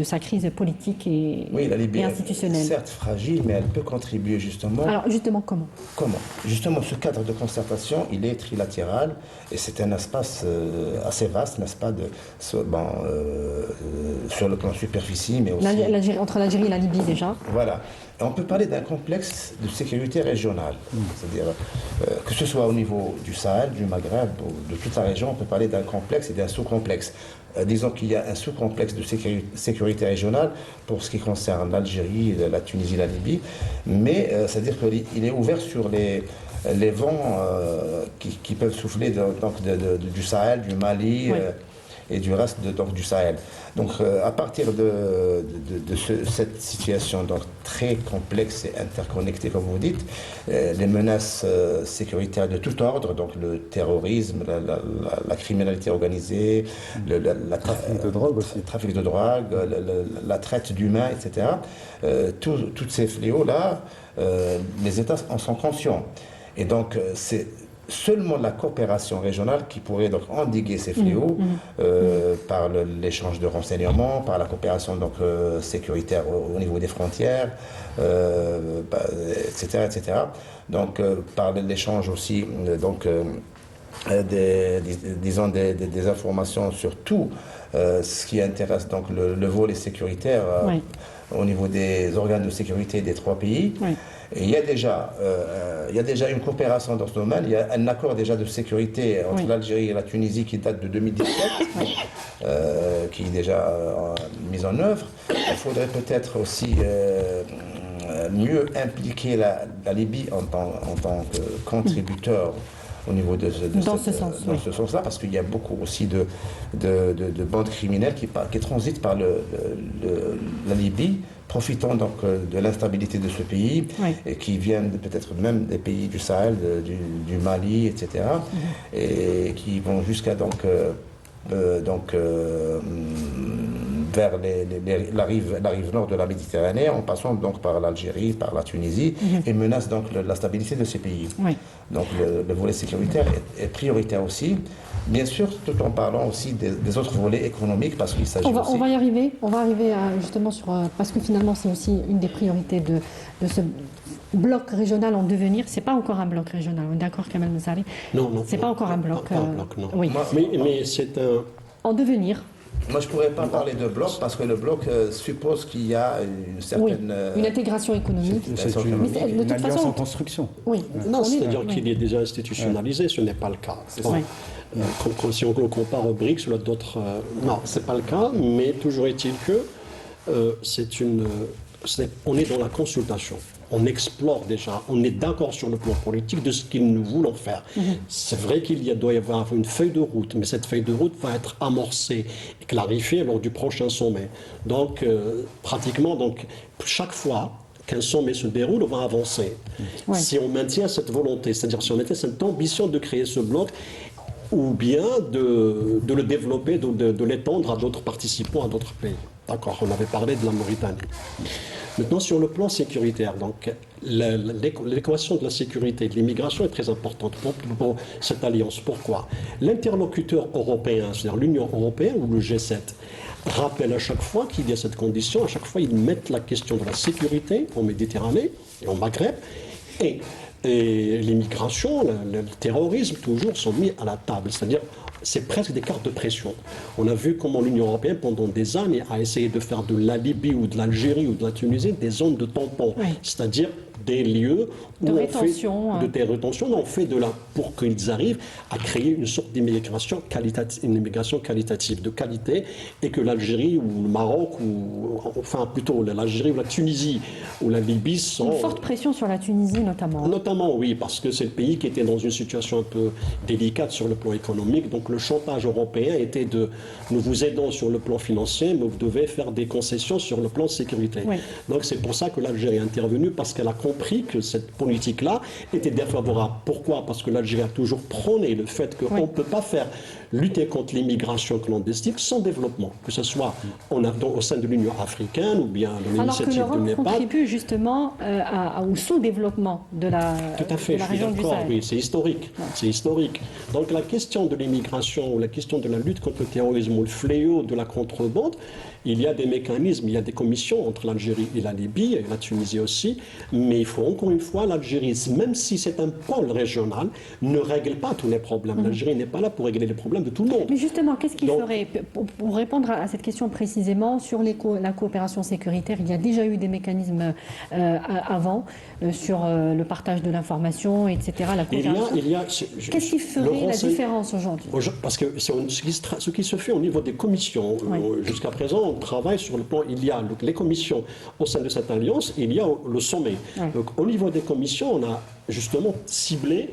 sa crise politique et la Libye et institutionnelle. Est certes fragile, mais elle peut contribuer justement. Alors justement, comment ? Justement, ce cadre de concertation, il est trilatéral et c'est un espace assez vaste, n'est-ce pas, sur le plan superficie, mais aussi entre l'Algérie et la Libye déjà. Voilà. Et on peut parler d'un complexe de sécurité régionale, c'est-à-dire que ce soit au niveau du Sahel, du Maghreb ou de toute la région, on peut parler d'un complexe et d'un sous-complexe. Disons qu'il y a un sous-complexe de sécurité régionale pour ce qui concerne l'Algérie, la Tunisie, la Libye, mais c'est-à-dire qu'il est ouvert sur les vents qui peuvent souffler du Sahel, du Mali et du reste du Sahel. Donc à partir de cette situation donc, très complexe et interconnectée, comme vous dites, les menaces sécuritaires de tout ordre, donc le terrorisme, la criminalité organisée, le trafic de drogue aussi. Trafic de drogue, la traite d'humains, etc. Tous ces fléaux-là, les États en sont conscients. Et donc c'est seulement la coopération régionale qui pourrait donc endiguer ces fléaux par l'échange de renseignements, par la coopération donc, sécuritaire au niveau des frontières, etc., etc. Donc par l'échange aussi des informations sur tout ce qui intéresse donc le volet sécuritaire au niveau des organes de sécurité des trois pays. Et il y a déjà une coopération dans ce domaine. Il y a un accord déjà de sécurité entre l'Algérie et la Tunisie qui date de 2017, qui est déjà mis en œuvre. Il faudrait peut-être aussi mieux impliquer la Libye en tant que contributeur au niveau dans ce sens-là, parce qu'il y a beaucoup aussi de bandes criminelles qui transitent par la Libye, profitant donc de l'instabilité de ce pays et qui viennent peut-être même des pays du Sahel, du Mali, etc. Et qui vont jusqu'à vers la rive nord de la Méditerranée, en passant donc par l'Algérie, par la Tunisie, et menacent donc la stabilité de ces pays. Donc le volet sécuritaire est prioritaire aussi, bien sûr, tout en parlant aussi des autres volets économiques, parce qu'il s'agit on va y arriver justement sur... parce que finalement, c'est aussi une des priorités de ce bloc régional en devenir. C'est pas encore un bloc régional, on est d'accord, Kamel Mzari? Non. C'est pas encore un bloc. Non. Oui. Mais c'est un... En devenir. Moi, je ne pourrais pas parler de bloc parce que le bloc suppose qu'il y a une certaine... une intégration économique. C'est une alliance en construction. Oui. Non, c'est-à-dire qu'il est déjà institutionnalisé, ce n'est pas le cas. Si on le compare aux BRICS ou à d'autres... non, ce n'est pas le cas, mais toujours est-il que on est dans la consultation. On explore déjà, on est d'accord sur le plan politique de ce que nous voulons faire. C'est vrai doit y avoir une feuille de route, mais cette feuille de route va être amorcée et clarifiée lors du prochain sommet. Donc, pratiquement, chaque fois qu'un sommet se déroule, on va avancer. Ouais. Si on maintient cette volonté, c'est-à-dire si on maintient cette ambition de créer ce bloc, ou bien de le développer, de l'étendre à d'autres participants, à d'autres pays. D'accord, on avait parlé de la Mauritanie. Maintenant, sur le plan sécuritaire, donc, l'équation de la sécurité et de l'immigration est très importante pour cette alliance. Pourquoi? L'interlocuteur européen, c'est-à-dire l'Union européenne ou le G7, rappelle à chaque fois qu'il y a cette condition, à chaque fois ils mettent la question de la sécurité en Méditerranée et en Maghreb, et l'immigration, le terrorisme, toujours sont mis à la table. C'est-à-dire, c'est presque des cartes de pression. On a vu comment l'Union européenne, pendant des années, a essayé de faire de la Libye ou de l'Algérie ou de la Tunisie des zones de tampon. Oui. C'est-à-dire des lieux où de rétention, des rétentions, on fait pour qu'ils arrivent à créer une sorte d'immigration qualitative, une immigration qualitative, de qualité, et que l'Algérie ou le Maroc, ou enfin plutôt l'Algérie ou la Tunisie ou la Libye sont... Une forte pression sur la Tunisie notamment. Notamment, oui, parce que c'est le pays qui était dans une situation un peu délicate sur le plan économique. Donc le chantage européen était de nous vous aidons sur le plan financier, mais vous devez faire des concessions sur le plan de sécurité. Oui. Donc c'est pour ça que l'Algérie est intervenue, parce qu'elle a compris que cette politique-là était défavorable. Pourquoi? Parce que l'Algérie a toujours prôné le fait qu'on ne peut pas faire lutter contre l'immigration clandestine sans développement, que ce soit au sein de l'Union africaine ou bien de l'initiative de Alors que l'Europe Népal. contribue justement au sous-développement de la, Tout à fait, de la je suis région du d'accord, Sahel. oui, c'est historique. C'est historique. Donc la question de l'immigration ou la question de la lutte contre le terrorisme ou le fléau de la contrebande, il y a des mécanismes, il y a des commissions entre l'Algérie et la Libye, et la Tunisie aussi, mais il faut encore une fois, l'Algérie, même si c'est un pôle régional, ne règle pas tous les problèmes. L'Algérie n'est pas là pour régler les problèmes de tout le monde. Mais justement, qu'est-ce qu'il Donc, ferait, pour répondre à cette question précisément, sur la coopération sécuritaire, il y a déjà eu des mécanismes avant, sur le partage de l'information, etc. La coopération. Qu'est-ce qui ferait la différence aujourd'hui? Parce que ce qui se fait au niveau des commissions, jusqu'à présent, on travaille sur le plan, il y a les commissions au sein de cette alliance, il y a le sommet. Donc au niveau des commissions, on a justement ciblé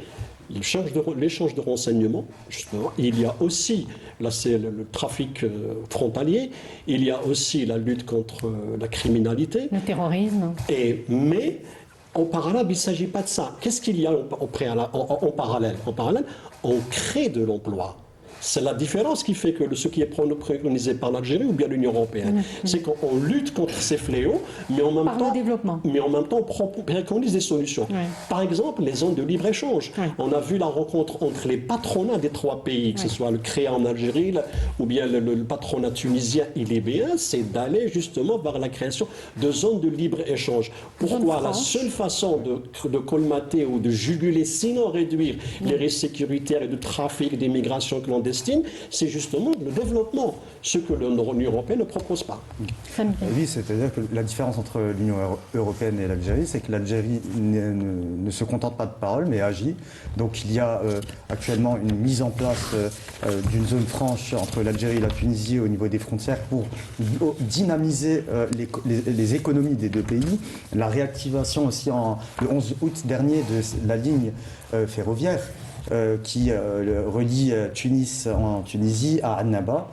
l'échange de renseignements, justement. Il y a aussi, là c'est le trafic frontalier, il y a aussi la lutte contre la criminalité. Le terrorisme. Mais en parallèle, il ne s'agit pas de ça. Qu'est-ce qu'il y a en parallèle? En parallèle, on crée de l'emploi. C'est la différence qui fait que ce qui est préconisé par l'Algérie ou bien l'Union européenne. C'est qu'on lutte contre ces fléaux, mais en même temps, on préconise des solutions. Par exemple, les zones de libre-échange. On a vu la rencontre entre les patronats des trois pays, que ce soit le CREA en Algérie ou bien le patronat tunisien et libyen, c'est d'aller justement vers la création de zones de libre-échange. Pourquoi? La seule façon de colmater ou de juguler, sinon réduire les risques sécuritaires et de trafic, d'immigration clandestine, c'est justement le développement, ce que l'Union européenne ne propose pas. Oui, c'est-à-dire que la différence entre l'Union européenne et l'Algérie, c'est que l'Algérie ne se contente pas de paroles, mais agit. Donc il y a actuellement une mise en place d'une zone franche entre l'Algérie et la Tunisie au niveau des frontières pour dynamiser les économies des deux pays. La réactivation aussi le 11 août dernier de la ligne ferroviaire qui relie Tunis en Tunisie à Annaba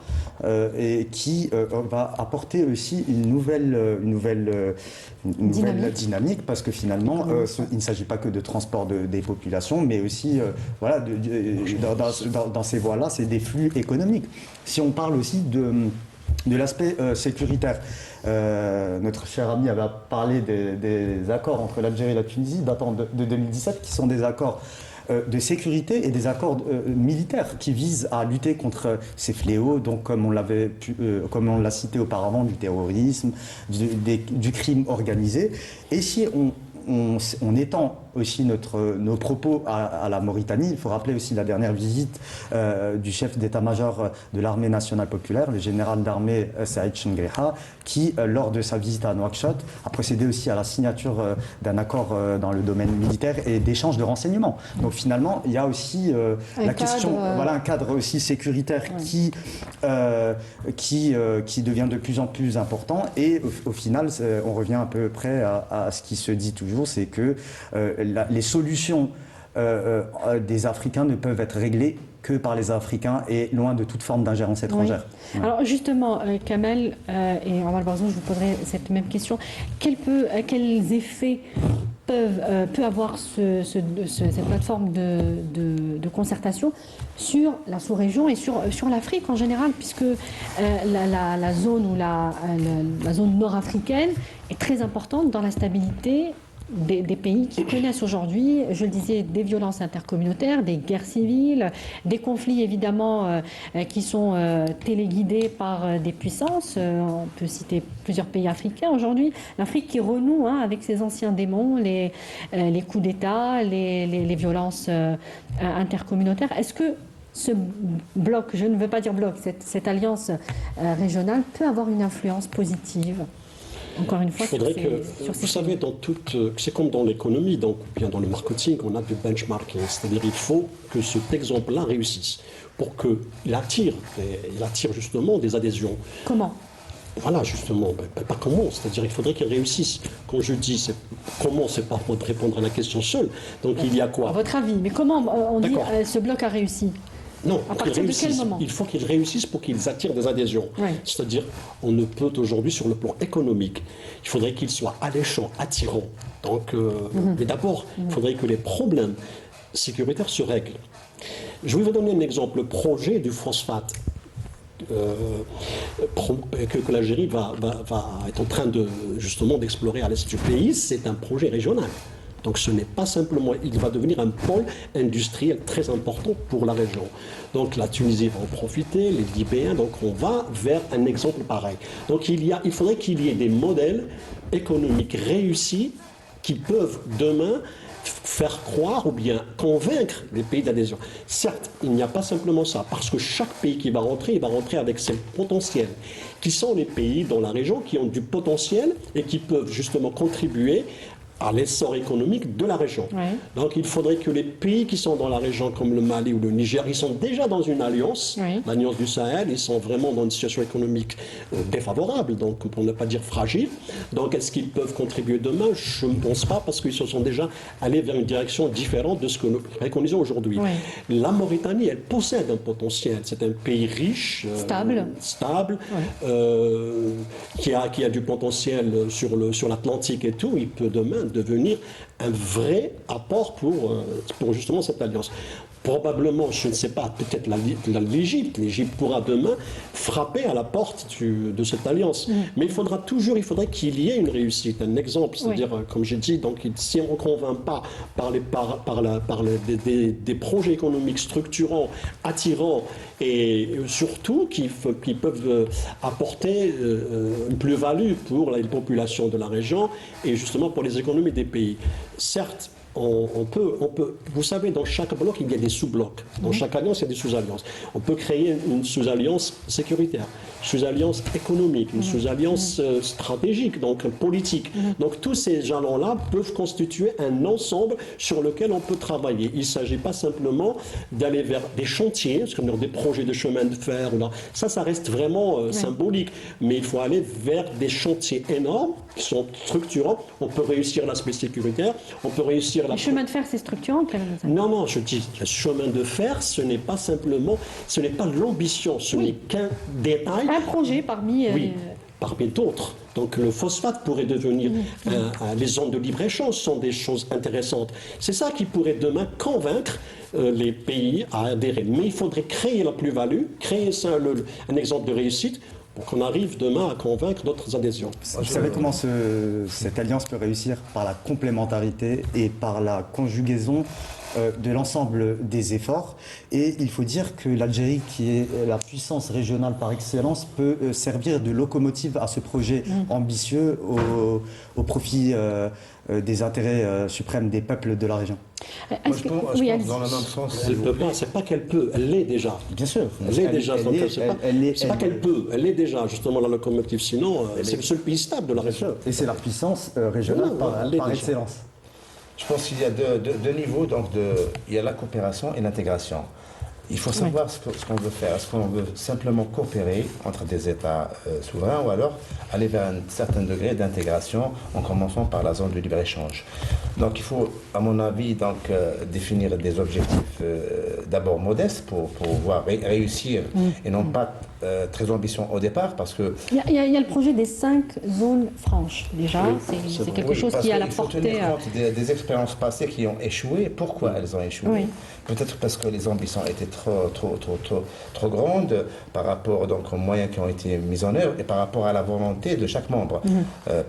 et qui va apporter aussi une nouvelle dynamique parce que finalement il ne s'agit pas que de transport des populations mais aussi dans ces voies-là c'est des flux économiques. Si on parle aussi de l'aspect sécuritaire. Notre cher ami avait parlé des accords entre l'Algérie et la Tunisie datant de 2017 qui sont des accords de sécurité et des accords militaires qui visent à lutter contre ces fléaux, donc comme on l'a cité auparavant, du terrorisme, du crime organisé. Et si on étend aussi nos propos à la Mauritanie, il faut rappeler aussi la dernière visite du chef d'état-major de l'armée nationale populaire, le général d'armée Saïd Chengreha, qui, lors de sa visite à Nouakchott, a procédé aussi à la signature d'un accord dans le domaine militaire et d'échange de renseignements. Donc finalement, il y a aussi un cadre aussi sécuritaire qui devient de plus en plus important. Et au final, on revient à peu près à ce qui se dit toujours, c'est que les solutions des Africains ne peuvent être réglées que par les Africains et loin de toute forme d'ingérence étrangère. Oui. Alors justement, Kamel et Omar Barzou, je vous poserai cette même question. Quels effets peut avoir cette plateforme de concertation sur la sous-région et sur l'Afrique en général, puisque la zone nord-africaine est très importante dans la stabilité des pays qui connaissent aujourd'hui, je le disais, des violences intercommunautaires, des guerres civiles, des conflits évidemment qui sont téléguidés par des puissances. On peut citer plusieurs pays africains aujourd'hui. L'Afrique qui renoue avec ses anciens démons, les coups d'État, les violences intercommunautaires. Est-ce que ce bloc, je ne veux pas dire bloc, cette alliance régionale peut avoir une influence positive ? Encore une fois, vous savez, c'est comme dans l'économie, donc bien dans le marketing, on a du benchmarking, c'est-à-dire il faut que cet exemple-là réussisse pour qu'il attire justement des adhésions. Comment ? Voilà, justement, pas comment, c'est-à-dire il faudrait qu'il réussisse. Quand je dis comment, c'est pas pour répondre à la question seule. Donc il y a quoi ? À votre avis, mais comment on dit ce bloc a réussi ? Non, à partir de quel moment ? Il faut qu'ils réussissent pour qu'ils attirent des adhésions. Oui. C'est-à-dire, on ne peut aujourd'hui, sur le plan économique, il faudrait qu'ils soient alléchants, attirants. Donc, mais d'abord, il faudrait que les problèmes sécuritaires se règlent. Je vais vous donner un exemple. Le projet du phosphate que l'Algérie va être en train justement d'explorer à l'est du pays, c'est un projet régional. Donc ce n'est pas simplement, il va devenir un pôle industriel très important pour la région. Donc la Tunisie va en profiter, les Libéens, donc on va vers un exemple pareil. Donc il faudrait qu'il y ait des modèles économiques réussis qui peuvent demain faire croire ou bien convaincre les pays d'adhésion. Certes, il n'y a pas simplement ça, parce que chaque pays qui va rentrer, il va rentrer avec ses potentiels, qui sont les pays dans la région qui ont du potentiel et qui peuvent justement contribuer à l'essor économique de la région. Oui. Donc il faudrait que les pays qui sont dans la région comme le Mali ou le Niger, ils sont déjà dans une alliance, l'alliance du Sahel, ils sont vraiment dans une situation économique défavorable, donc pour ne pas dire fragile. Donc est-ce qu'ils peuvent contribuer demain ? Je ne pense pas, parce qu'ils se sont déjà allés vers une direction différente de ce que nous préconisons aujourd'hui. Oui. La Mauritanie, elle possède un potentiel, c'est un pays riche, stable, qui a du potentiel sur l'Atlantique et tout, il peut demain devenir un vrai apport pour justement cette alliance. Probablement, je ne sais pas, peut-être l'Égypte pourra demain frapper à la porte de cette alliance. Mais il faudrait qu'il y ait une réussite, un exemple. C'est-à-dire, comme j'ai dit, donc, si on ne convainc pas par des projets économiques structurants, attirants, et surtout qui peuvent apporter une plus-value pour la population de la région et justement pour les économies des pays. Certes, on peut, vous savez, dans chaque bloc, il y a des sous-blocs. Dans chaque alliance, il y a des sous-alliances. On peut créer une sous-alliance sécuritaire, une sous-alliance économique, une sous-alliance stratégique, donc politique. Donc tous ces jalons-là peuvent constituer un ensemble sur lequel on peut travailler. Il ne s'agit pas simplement d'aller vers des chantiers, comme des projets de chemin de fer. Ça reste vraiment symbolique. Mais il faut aller vers des chantiers énormes qui sont structurants. On peut réussir l'aspect sécuritaire, on peut réussir le chemin de fer, c'est structurant quand même. Non, je dis, le chemin de fer, ce n'est pas simplement, ce n'est pas l'ambition, ce n'est qu'un détail. Un projet parmi d'autres. Donc le phosphate pourrait devenir, les zones de libre-échange sont des choses intéressantes. C'est ça qui pourrait demain convaincre les pays à adhérer. Mais il faudrait créer la plus-value, créer ça, un exemple de réussite, pour qu'on arrive demain à convaincre d'autres adhésions. Vous savez comment cette alliance peut réussir ? Par la complémentarité et par la conjugaison de l'ensemble des efforts. Et il faut dire que l'Algérie, qui est la puissance régionale par excellence, peut servir de locomotive à ce projet ambitieux au profit des intérêts suprêmes des peuples de la région. Moi, je pense dans le même sens. Elle peut pas, c'est pas qu'elle peut, elle l'est déjà. Bien sûr. Elle est déjà. C'est pas qu'elle peut, elle est déjà justement la locomotive. Sinon, c'est le seul pays stable de la région. Et c'est la puissance régionale par excellence. Je pense qu'il y a deux niveaux. Donc il y a la coopération et l'intégration. Il faut savoir ce qu'on veut faire. Est-ce qu'on veut simplement coopérer entre des États souverains ou alors aller vers un certain degré d'intégration en commençant par la zone de libre-échange. Donc il faut, à mon avis, définir des objectifs d'abord modestes pour pouvoir réussir et non pas très ambitieux au départ parce que... Il y a le projet des 5 zones franches déjà, c'est quelque chose qui est à la portée... Il faut tenir compte des expériences passées qui ont échoué. Pourquoi elles ont échoué? Peut-être parce que les ambitions étaient trop grandes par rapport donc, aux moyens qui ont été mis en œuvre et par rapport à la volonté de chaque membre.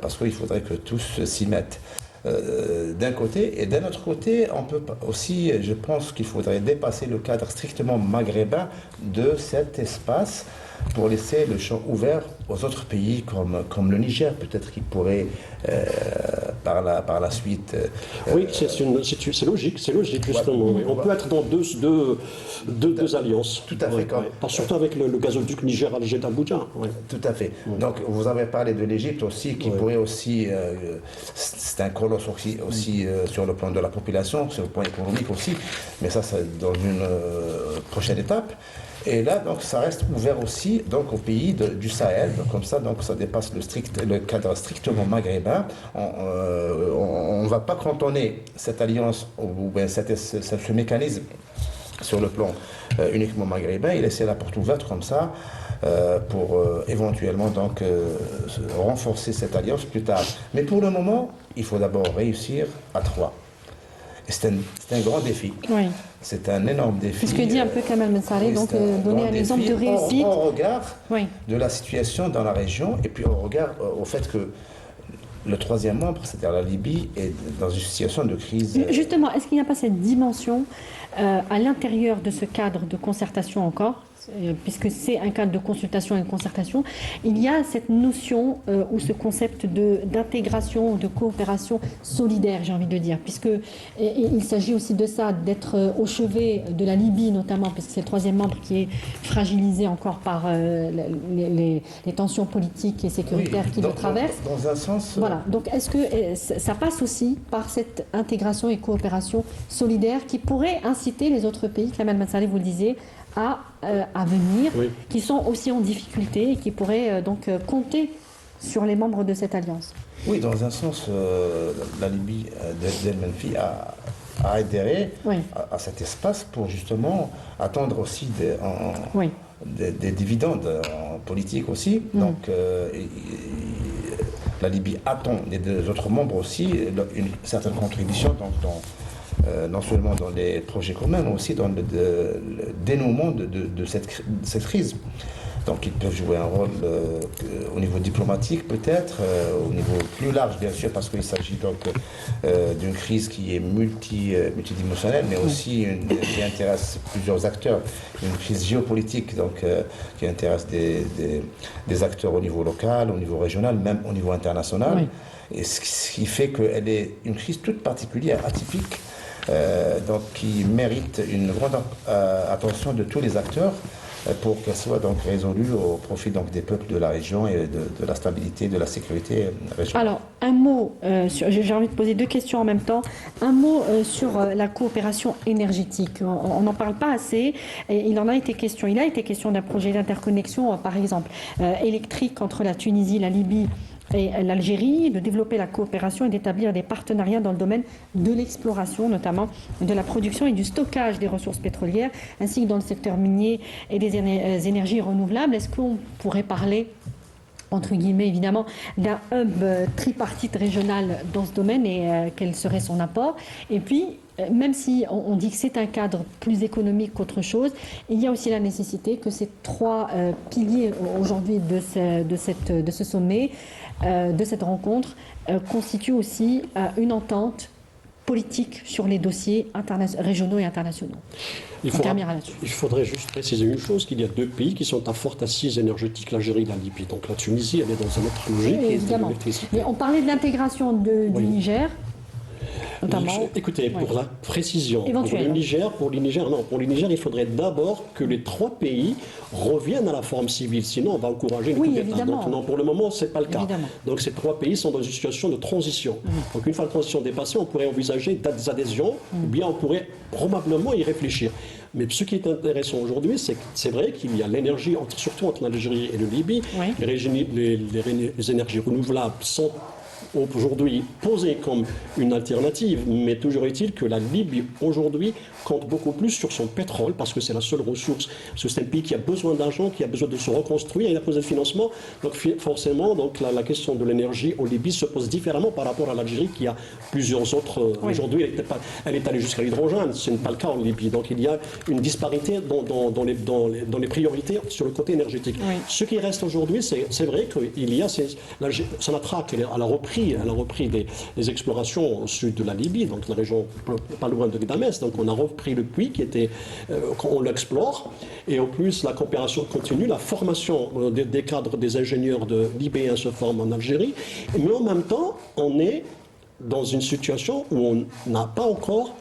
Parce qu'il faudrait que tous s'y mettent. D'un côté, et d'un autre côté, on peut aussi, je pense qu'il faudrait dépasser le cadre strictement maghrébin de cet espace pour laisser le champ ouvert aux autres pays comme le Niger, peut-être qu'il pourrait par la suite... oui, c'est logique, justement. Oui. On peut être dans deux alliances. Tout à fait. Surtout avec le gazoduc Niger-Alger d'Abuja. Oui. Tout à fait. Donc, vous avez parlé de l'Égypte aussi, qui pourrait aussi... c'est un colosse aussi sur le plan de la population, sur le plan économique aussi, mais ça, c'est dans une prochaine étape. Et là, donc, ça reste ouvert aussi donc, aux pays du Sahel. Comme ça, donc, ça dépasse le cadre strictement maghrébin. On ne va pas cantonner cette alliance ou ce mécanisme sur le plan uniquement maghrébin. Il laisse la porte ouverte comme ça pour éventuellement donc, renforcer cette alliance plus tard. Mais pour le moment, il faut d'abord réussir à 3. C'est un grand défi. Oui. C'est un énorme défi. C'est ce que dit un peu Kamal Mensaré, donc donner un exemple de réussite. Au regard de la situation dans la région et puis au regard au fait que le troisième membre, c'est-à-dire la Libye, est dans une situation de crise. Justement, est-ce qu'il n'y a pas cette dimension à l'intérieur de ce cadre de concertation encore, puisque c'est un cadre de consultation et de concertation, il y a cette notion ou ce concept d'intégration ou de coopération solidaire, j'ai envie de dire, puisqu'il s'agit aussi de ça, d'être au chevet de la Libye notamment, puisque c'est le troisième membre qui est fragilisé encore par les tensions politiques et sécuritaires qui le traversent. Dans un sens... Voilà, donc est-ce que ça passe aussi par cette intégration et coopération solidaire qui pourrait inciter les autres pays, Kamal Mensaré, vous le disiez, à venir, qui sont aussi en difficulté et qui pourraient donc compter sur les membres de cette alliance. Oui, dans un sens, la Libye d'El Menfi a adhéré à cet espace pour justement attendre aussi des dividendes en politique aussi. Donc, la Libye attend des deux autres membres aussi une certaine contribution non seulement dans les projets communs, mais aussi dans le dénouement de cette crise. Donc ils peuvent jouer un rôle au niveau diplomatique peut-être, au niveau plus large bien sûr, parce qu'il s'agit donc d'une crise qui est multidimensionnelle, mais aussi qui intéresse plusieurs acteurs. Une crise géopolitique donc, qui intéresse des acteurs au niveau local, au niveau régional, même au niveau international. Et ce qui fait qu'elle est une crise toute particulière, atypique, donc qui mérite une grande attention de tous les acteurs pour qu'elle soit donc résolue au profit donc des peuples de la région et de la stabilité, de la sécurité régionale. Alors, un mot, j'ai envie de poser 2 questions en même temps. Un mot sur la coopération énergétique. On n'en parle pas assez. Et il en a été question. Il a été question d'un projet d'interconnexion, par exemple, électrique entre la Tunisie, la Libye et l'Algérie, de développer la coopération et d'établir des partenariats dans le domaine de l'exploration, notamment de la production et du stockage des ressources pétrolières, ainsi que dans le secteur minier et des énergies renouvelables. Est-ce qu'on pourrait parler, entre guillemets évidemment, d'un hub tripartite régional dans ce domaine et quel serait son apport? Et puis, même si on dit que c'est un cadre plus économique qu'autre chose, il y a aussi la nécessité que ces 3 piliers aujourd'hui de ce sommet, de cette rencontre, constituent aussi une entente politique sur les dossiers régionaux et internationaux. Il faudrait juste préciser une chose, qu'il y a 2 pays qui sont à forte assise énergétique, l'Algérie et la Libye. Donc la Tunisie, elle est dans une autre logique. Oui, évidemment. Mais on parlait de l'intégration du Niger. Notamment. Écoutez, pour la précision, pour le Niger, il faudrait d'abord que les 3 pays reviennent à la forme civile, sinon on va encourager une coup d'État. Donc non, pour le moment, ce n'est pas le cas. Évidemment. Donc ces 3 pays sont dans une situation de transition. Donc une fois la transition dépassée, on pourrait envisager des adhésions, ou bien on pourrait probablement y réfléchir. Mais ce qui est intéressant aujourd'hui, c'est vrai qu'il y a l'énergie, surtout entre l'Algérie et la Libye. Oui. Les énergies renouvelables sont aujourd'hui posées comme une alternative, mais toujours est-il que la Libye aujourd'hui compte beaucoup plus sur son pétrole parce que c'est la seule ressource. Parce que c'est un pays qui a besoin d'argent, qui a besoin de se reconstruire, il a besoin de financement. Donc forcément, donc, la question de l'énergie en Libye se pose différemment par rapport à l'Algérie qui a plusieurs autres. Oui. Aujourd'hui, elle est allée jusqu'à l'hydrogène, ce n'est pas le cas en Libye. Donc il y a une disparité dans les priorités sur le côté énergétique. Oui. Ce qui reste aujourd'hui, c'est vrai qu'il y a Sonatrach, elle a repris des explorations au sud de la Libye, donc la région pas loin de Gdames. Donc on a repris le puits qui était, on l'explore. Et en plus, la coopération continue, la formation des cadres, des ingénieurs libéens se forme en Algérie. Mais en même temps, on est dans une situation où on n'a pas encore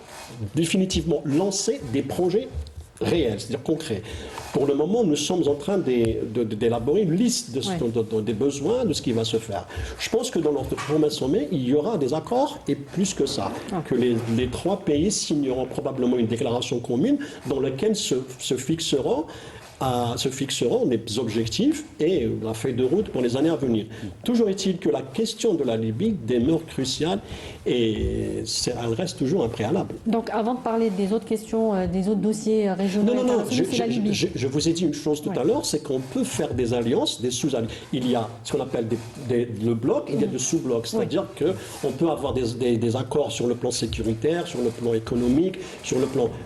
définitivement lancé des projets réels, c'est-à-dire concrets. Pour le moment, nous sommes en train d'élaborer une liste des besoins, de ce qui va se faire. Je pense que dans notre prochain sommet, il y aura des accords et plus que ça, que les trois pays signeront probablement une déclaration commune dans laquelle se fixeront les objectifs et la feuille de route pour les années à venir. Toujours est-il que la question de la Libye demeure cruciale et elle reste toujours impréalable. Donc, avant de parler des autres questions, des autres dossiers régionaux, Non, c'est la Libye. je vous ai dit une chose tout à l'heure, c'est qu'on peut faire des alliances, des sous-alliances. Il y a ce qu'on appelle le bloc, il y a des sous-blocs, c'est-à-dire qu'on peut avoir des accords sur le plan sécuritaire, sur le plan économique,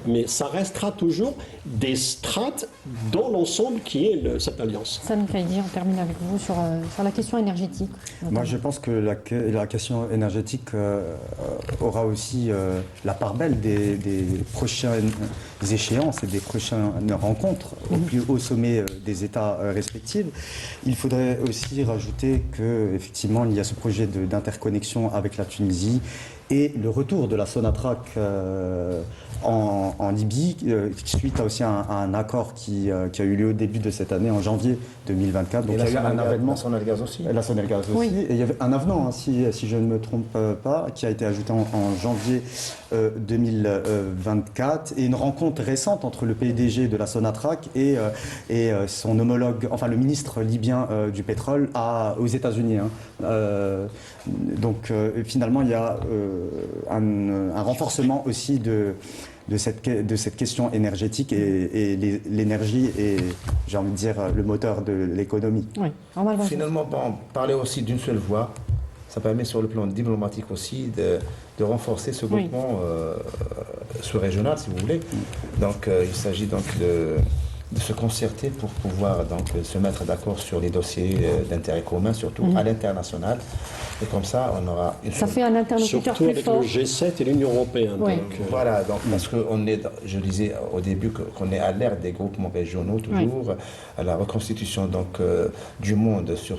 mais ça restera toujours des strates dans l'ensemble qui est cette alliance. Sami Kaidi, on termine avec vous sur la question énergétique. Moi, je pense que la question énergétique aura aussi la part belle des prochaines échéances et des prochaines rencontres au plus haut sommet des États respectifs. Il faudrait aussi rajouter qu'effectivement, il y a ce projet d'interconnexion avec la Tunisie et le retour de la Sonatrach en Libye, suite à aussi un accord qui a eu lieu au début de cette année, en janvier 2024. Donc, et il y a eu un avenant. La Sonalgaz aussi. La Sonalgaz aussi. Oui. Et il y avait un avenant, si je ne me trompe pas, qui a été ajouté en janvier 2024. Et une rencontre récente entre le PDG de la Sonatrach et son homologue, enfin le ministre libyen du pétrole aux États-Unis. Donc finalement, il y a un renforcement aussi de cette question énergétique et l'énergie est, j'ai envie de dire, le moteur de l'économie. Oui. Finalement, parler aussi d'une seule voix, ça permet sur le plan diplomatique aussi de renforcer ce groupement sous-régional, si vous voulez. Donc il s'agit donc de se concerter pour pouvoir donc se mettre d'accord sur les dossiers d'intérêt commun, surtout à l'international. Et comme ça, on aura... Ça fait un interlocuteur surtout plus avec fort. le G7 et l'Union européenne. Oui. Voilà, donc parce qu'on est, je disais au début qu'on est à l'ère des groupements régionaux toujours, à la reconstitution donc du monde sur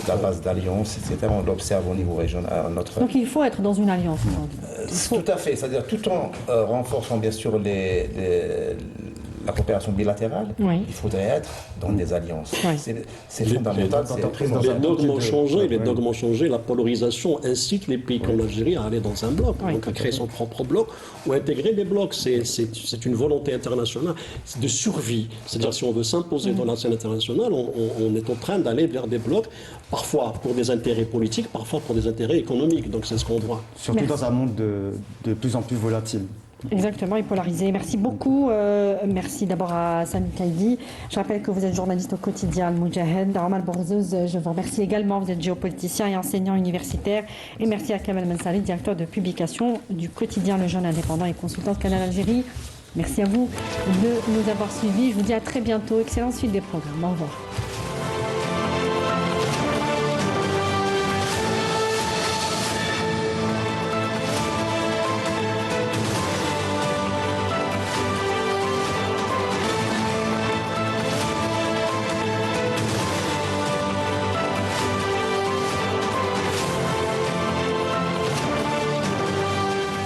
la base d'alliances, etc. On l'observe au niveau régional. Donc il faut être dans une alliance aujourd'hui. Tout à fait, c'est-à-dire tout en renforçant bien sûr la coopération bilatérale, il faudrait être dans des alliances. C'est fondamental. Les dogmes ont changé, la polarisation incite les pays comme l'Algérie à aller dans un bloc, donc à créer son propre bloc ou intégrer des blocs. C'est une volonté internationale de survie. C'est-à-dire si on veut s'imposer dans la scène internationale, on est en train d'aller vers des blocs, parfois pour des intérêts politiques, parfois pour des intérêts économiques. Donc c'est ce qu'on voit. Surtout dans un monde de plus en plus volatile. Exactement, et polarisé. Merci beaucoup. Merci d'abord à Sami Kaidi. Je rappelle que vous êtes journaliste au quotidien Al-Moudjahid. Omar Bourzouz, je vous remercie également. Vous êtes géopoliticien et enseignant universitaire. Et merci à Kamel Mensari, directeur de publication du quotidien Le Jeune Indépendant et consultant de Canal Algérie. Merci à vous de nous avoir suivis. Je vous dis à très bientôt. Excellente suite des programmes. Au revoir.